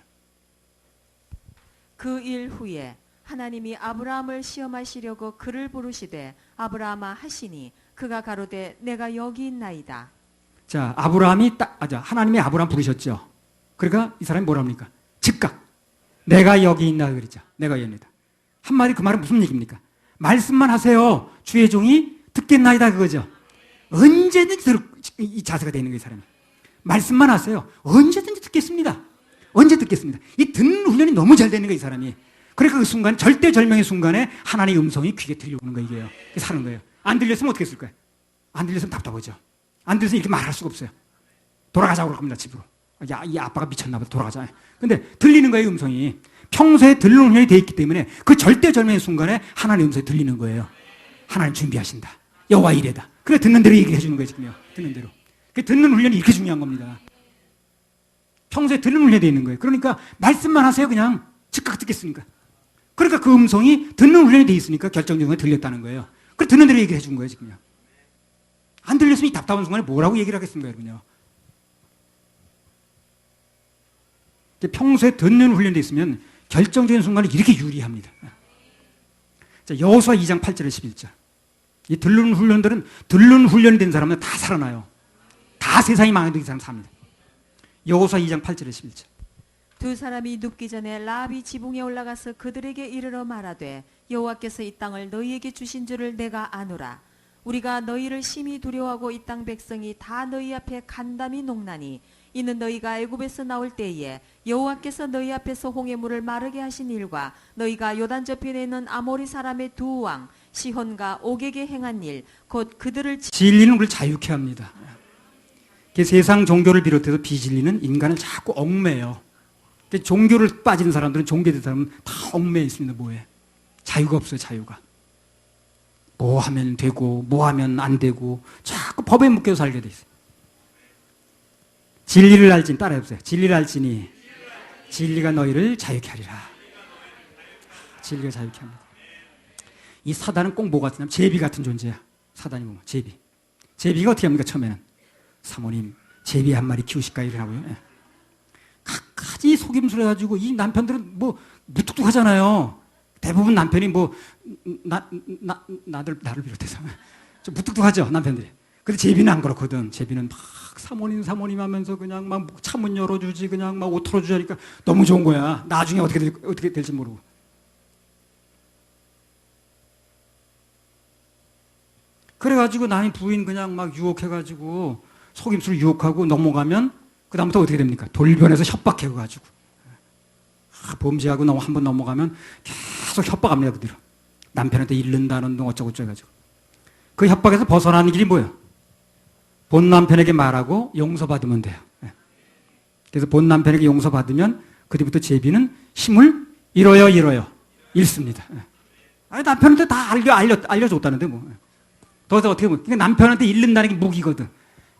그 일 후에 하나님이 아브라함을 시험하시려고 그를 부르시되 아브라함아 하시니 그가 가로되 내가 여기 있나이다. 자, 하나님이 아브라함 부르셨죠. 그러니까 이 사람이 뭐라 합니까? 즉각. 내가 여기 있나 그랬죠. 내가 여기 있다. 한마디 그 말은 무슨 얘기입니까? 말씀만 하세요. 주의 종이 듣겠나이다 그거죠. 언제든지 이 자세가 되는 거예요, 이 사람이. 말씀만 하세요. 언제든지 듣겠습니다. 언제 듣겠습니다. 이 듣는 훈련이 너무 잘 되는 거예요, 이 사람이. 그러니까 그 순간, 절대절명의 순간에 하나님의 음성이 귀에 들려오는 거예요, 이게요. 그래서 사는 거예요. 안 들렸으면 어떻게 했을 거예요? 안 들렸으면 답답하죠. 안 들렸으면 이렇게 말할 수가 없어요. 돌아가자고 그럽니다, 집으로. 야, 이 아빠가 미쳤나 보다, 돌아가자. 근데 들리는 거예요, 음성이. 평소에 듣는 훈련이 되어 있기 때문에 그 절대절명의 순간에 하나님의 음성이 들리는 거예요. 하나님 준비하신다. 여호와 이래다. 그래, 듣는 대로 얘기를 해주는 거예요, 지금요. 듣는 대로. 그 듣는 훈련이 이렇게 중요한 겁니다. 평소에 듣는 훈련이 되어 있는 거예요. 그러니까 말씀만 하세요, 그냥. 즉각 듣겠으니까. 그러니까 그 음성이 듣는 훈련이 되어 있으니까 결정적으로 들렸다는 거예요. 그래, 듣는 대로 얘기를 해준 거예요, 지금요. 안 들렸으면 이 답답한 순간에 뭐라고 얘기를 하겠습니까, 여러분요. 평소에 듣는 훈련이 되어 있으면 결정적인 순간에 이렇게 유리합니다. 자, 여호수아 2장 8절에 11절. 이 듣는 훈련들은 듣는 훈련이 된 사람은 다 살아나요. 다 세상이 망해도 이 사람 삽니다. 여호수아 2장 8절에 11절. 두 사람이 눕기 전에 라합이 지붕에 올라가서 그들에게 이르러 말하되 여호와께서 이 땅을 너희에게 주신 줄을 내가 아노라. 우리가 너희를 심히 두려워하고 이 땅 백성이 다 너희 앞에 간담이 녹나니 이는 너희가 애굽에서 나올 때에 여호와께서 너희 앞에서 홍해물을 마르게 하신 일과 너희가 요단 저편에 있는 아모리 사람의 두 왕 시혼과 옥에게 행한 일 곧 그들을 진리는 우리를 자유케 합니다. 세상 종교를 비롯해서 비진리는 인간을 자꾸 얽매요. 종교를 빠지는 사람들은, 종교된 사람은 다 얽매여 있습니다. 뭐에? 자유가 없어요, 자유가. 뭐 하면 되고 뭐 하면 안 되고 자꾸 법에 묶여 살게 돼 있어요. 진리를 알지니, 따라해보세요. 진리를 알지니 진리가 너희를 자유케 하리라. 진리가 자유케 합니다. 이 사단은 꼭 뭐 같으냐면 제비 같은 존재야. 사단이 보면 제비. 제비가 어떻게 합니까? 처음에는 사모님 제비 한 마리 키우실까 이러고요. 갖가지 속임수를 해가지고 이 남편들은 뭐 무뚝뚝하잖아요. 대부분 남편이 뭐 나를 비롯해서 좀 무뚝뚝하죠, 남편들이. 근데 제비는 안 그렇거든. 제비는 막 사모님 하면서 그냥 막 차문 열어주지, 그냥 막 옷 털어주지 하니까 너무 좋은 거야. 나중에 어떻게 될지 모르고. 그래가지고 남의 부인 그냥 막 유혹해가지고 속임수를 유혹하고 넘어가면 그다음부터 어떻게 됩니까? 돌변해서 협박해가지고 범죄하고 한번 넘어가면 계속 협박합니다, 그대로. 남편한테 잃는다는 둥 어쩌고저쩌고 해가지고. 그 협박에서 벗어나는 길이 뭐예요? 본 남편에게 말하고 용서받으면 돼요. 그래서 본 남편에게 용서받으면 그뒤부터 제비는 힘을 잃어요. 잃습니다. 아니, 남편한테 다 알려줬다는데 뭐. 더 이상 어떻게 보면 그러니까 남편한테 잃는다는 게 무기거든.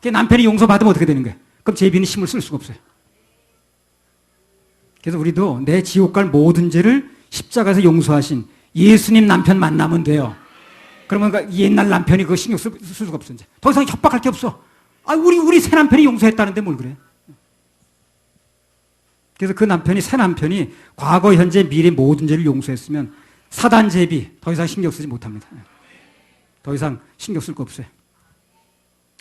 그러니까 남편이 용서받으면 어떻게 되는 거야? 그럼 제비는 힘을 쓸 수가 없어요. 그래서 우리도 내 지옥 갈 모든 죄를 십자가에서 용서하신 예수님 남편 만나면 돼요. 그러면 그 옛날 남편이 그거 신경 쓸 수가 없어. 이제 더 이상 협박할 게 없어. 아, 우리 새 남편이 용서했다는데 뭘 그래? 그래서 그 남편이, 새 남편이 과거, 현재, 미래 모든 죄를 용서했으면 사단 제비 더 이상 신경 쓰지 못합니다. 더 이상 신경 쓸 거 없어요.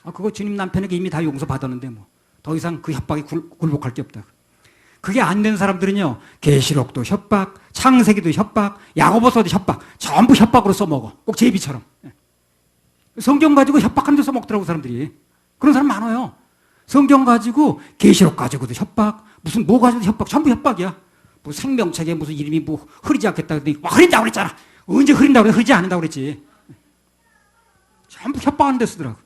아, 그거 주님 남편에게 이미 다 용서받았는데 뭐 더 이상 그 협박에 굴복할 게 없다. 그게 안 된 사람들은요, 계시록도 협박, 창세기도 협박, 야고보서도 협박, 전부 협박으로 써먹어. 꼭 제비처럼. 성경 가지고 협박하는 데 써먹더라고, 사람들이. 그런 사람 많아요. 성경 가지고, 계시록 가지고도 협박, 무슨 뭐 가지고도 협박, 전부 협박이야. 뭐 생명책에 무슨 이름이 뭐 흐리지 않겠다 그랬더니, 와, 흐린다고 그랬잖아. 언제 흐린다고 그래? 흐리지 않는다고 그랬지. 전부 협박하는 데 쓰더라고.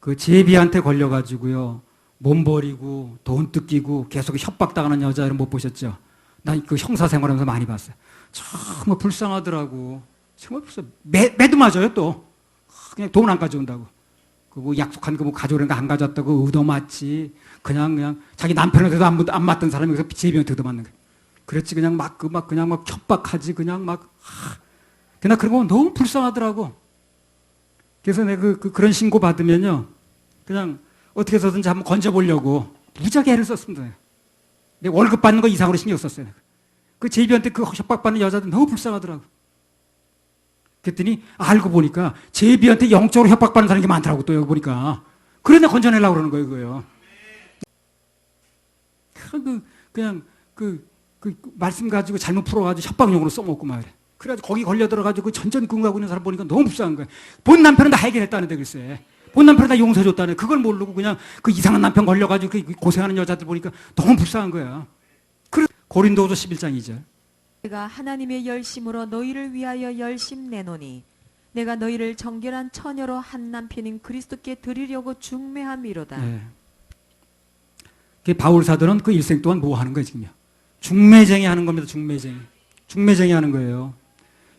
그 제비한테 걸려가지고요. 몸 버리고 돈 뜯기고 계속 협박당하는 여자를 못 보셨죠? 난 그 형사 생활하면서 많이 봤어요. 정말 불쌍하더라고. 정말 불쌍해. 매도 맞아요, 또. 그냥 돈 안 가져온다고. 그 뭐 약속한 거 뭐 가져오는 거 안 가져왔다고 얻어맞지. 그냥 자기 남편한테도 안 맞던 사람이 여기서 제비한테 얻어맞는 거야. 그랬지. 그냥 그냥 막 협박하지. 그냥 막. 그냥 그런 거 너무 불쌍하더라고. 그래서 내가 그런 신고 받으면요. 그냥 어떻게 해서든지 한번 건져보려고 무지하게 애를 썼습니다. 내 월급 받는 거 이상으로 신경 썼어요. 그 제비한테 그 협박받는 여자들 너무 불쌍하더라고. 그랬더니 알고 보니까 제비한테 영적으로 협박받는 사람이 많더라고. 또 여기 보니까. 그래 내가 건져내려고 그러는 거예요. 그거요. 그냥 말씀 가지고 잘못 풀어가지고 협박용으로 써먹고 막 그래. 그래가지고 거기 걸려 들어가지고 전전긍긍하고 있는 사람 보니까 너무 불쌍한 거예요. 본 남편은 다 해결했다는데 글쎄. 본 남편은 다 용서해줬다는데 그걸 모르고 그냥 그 이상한 남편 걸려가지고 그 고생하는 여자들 보니까 너무 불쌍한 거야. 그래 고린도후서 11장 2절. 내가 하나님의 열심으로 너희를 위하여 열심 내노니 내가 너희를 정결한 처녀로 한 남편인 그리스도께 드리려고 중매함이로다. 네. 바울 사도는 그 일생 동안 뭐 하는 거예요 지금요? 중매쟁이 하는 겁니다. 중매쟁이 하는 거예요.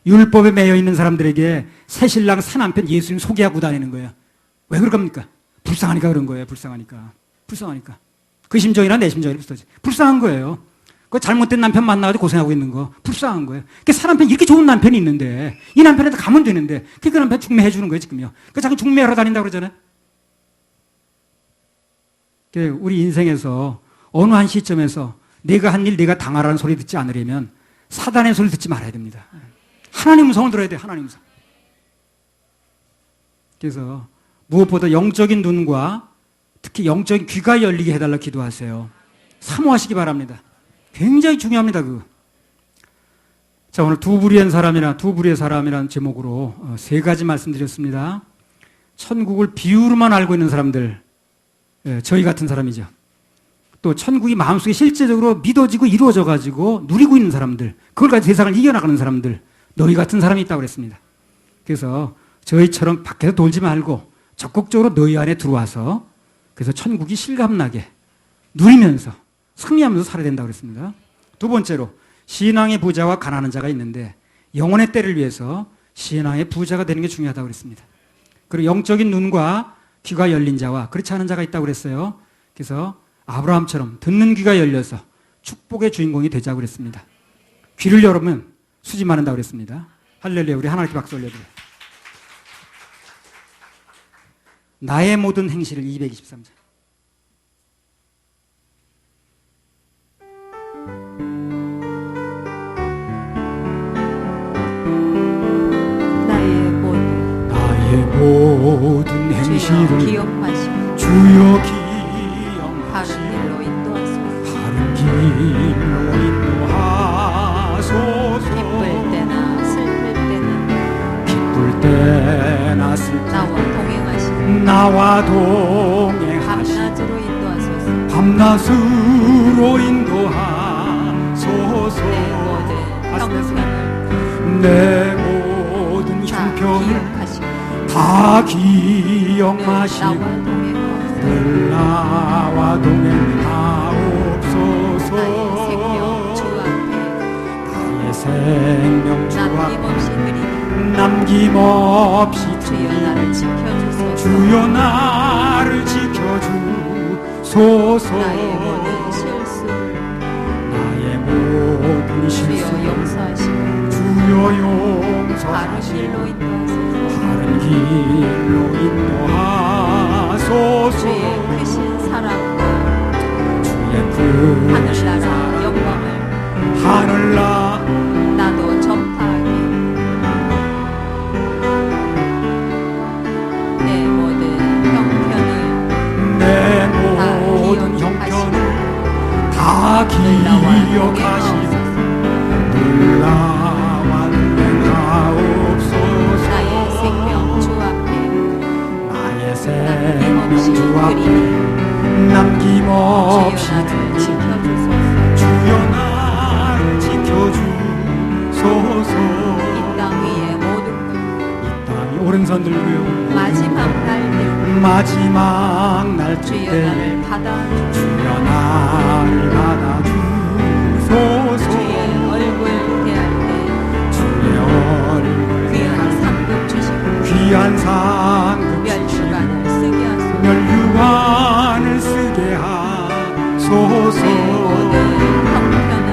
율법에 매여 있는 사람들에게 새 신랑 새 남편 예수님 소개하고 다니는 거예요. 왜 그럴 겁니까? 불쌍하니까 그런 거예요. 불쌍하니까. 그 심정이랑 내 심정이 비슷하지. 불쌍한 거예요. 그 잘못된 남편 만나가지고 고생하고 있는 거 불쌍한 거예요. 새 남편 이렇게 좋은 남편이 있는데 이 남편한테 가면 되는데 그 남편 중매해 주는 거예요 지금요. 그 자꾸 중매하러 다닌다고 그러잖아요. 우리 인생에서 어느 한 시점에서 내가 한 일 내가 당하라는 소리 듣지 않으려면 사단의 소리 듣지 말아야 됩니다. 하나님 음성을 들어야 돼요. 하나님 음성. 그래서 무엇보다 영적인 눈과 특히 영적인 귀가 열리게 해달라 기도하세요. 사모하시기 바랍니다. 굉장히 중요합니다. 자, 오늘 두 부류의 사람이라는 제목으로 세 가지 말씀드렸습니다. 천국을 비유로만 알고 있는 사람들, 저희 같은 사람이죠. 또 천국이 마음속에 실제적으로 믿어지고 이루어져가지고 누리고 있는 사람들, 그걸 가지고 세상을 이겨나가는 사람들, 너희 같은 사람이 있다고 그랬습니다. 그래서 저희처럼 밖에서 돌지 말고 적극적으로 너희 안에 들어와서 그래서 천국이 실감나게 누리면서 승리하면서 살아야 된다고 그랬습니다. 두 번째로 신앙의 부자와 가난한 자가 있는데 영혼의 때를 위해서 신앙의 부자가 되는 게 중요하다고 그랬습니다. 그리고 영적인 눈과 귀가 열린 자와 그렇지 않은 자가 있다고 그랬어요. 그래서 아브라함처럼 듣는 귀가 열려서 축복의 주인공이 되자고 그랬습니다. 귀를 열으면 수지 많은다고 그랬습니다. 할렐루야. 우리 하나님께 박수 올려드려요. 나의 모든 행실을 223장. 나의 모든 행실을 기억하시고 주여 바른 기억하시고 길로 인도하소서. 바른 길로 인도하소서. 기쁠 때나 슬플 때나 나와 동행하시고 밤낮으로 인도하소서. 밤낮으로 인도하소서. 내 모든 형편을 다 기억하시고 늘 나와 동행하옵소서. 나의 생명 주 앞에 남김없이 드리니 주여 나를 지켜주소서. 나의 모든 실수를 주여 용서하시고 바른 길로 인도하소서. 주의 크신 사랑과 주의 크신 하늘나라 영광을 하늘나 나도 전파하게. 내 모든 형편을 다 기억하시고 늘 나와 동행하옵소서. 나의 생명 주 앞에 나의 생명 주 앞에 남김없이 주여 나를 드리니 지켜주소서. 주여 나를 지켜주소서. 이 땅 위의 모든 것 이 땅 오른손 들고요. 마지막 날 때 마지막 날 주여 때 나를 받아 주여 나를 받아주소서. 주의 얼굴 대할 때 주의 얼굴 귀한 상급 주시고 귀한 상급 멸류관을 쓰게 하소서. 멸류관을 쓰게 하소서. 내 모든 형편을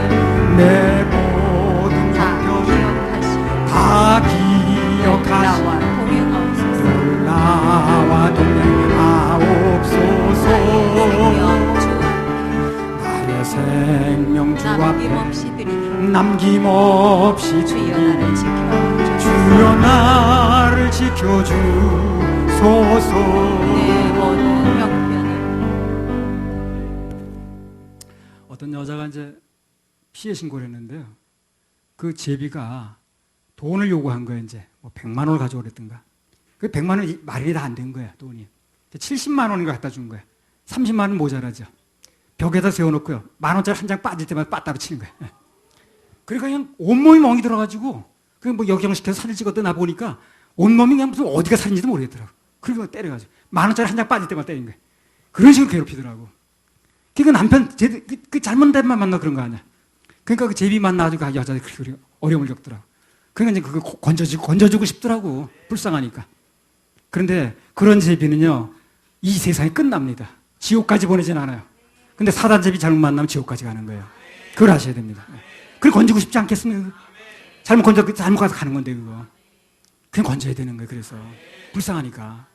내 모든 다 형편을 기억하시고 다 나와 기억하시고 동행하옵소서. 나와 동행하옵소서. 나의 생명 주 앞에 나의 생명 주 남김없이 앞에 드리니 남김없이 주여 나를 지켜 주여 나를 지켜주소서. 내 모든 형편을 어떤 여자가 이제 피해 신고를 했는데요. 그 제비가 돈을 요구한 거예요. 이제 뭐 100만 원을 가져오랬던가. 그 100만 원이 마련이 다 안 된 거야, 돈이. 70만 원인가 갖다 준 거야. 30만 원 모자라죠. 벽에다 세워놓고요. 10,000원짜리 한 장 빠질 때마다 빠따로 치는 거야. 그러니까 그냥 온몸이 멍이 들어가지고 그냥 뭐 역경시켜서 사진 찍었다 나 보니까 온몸이 그냥 무슨 어디가 살인지도 모르겠더라고. 그리고 때려가지고 10,000원짜리 한 장 빠질 때마다 때린 거야. 그런 식으로 괴롭히더라고. 그러니까 남편 그 잘못된 데만 만나 그런 거 아니야. 그러니까 그 제비 만나가지고 여자들이 그렇게 어려움을 겪더라고. 그러니까 이제 그거 건져주고 싶더라고. 불쌍하니까. 그런데 그런 제비는요, 이 세상이 끝납니다. 지옥까지 보내진 않아요. 근데 사단 제비 잘못 만나면 지옥까지 가는 거예요. 그걸 아셔야 됩니다. 그걸 건지고 싶지 않겠습니까? 잘못 가서 가는 건데, 그거. 그냥 건져야 되는 거예요. 그래서. 불쌍하니까.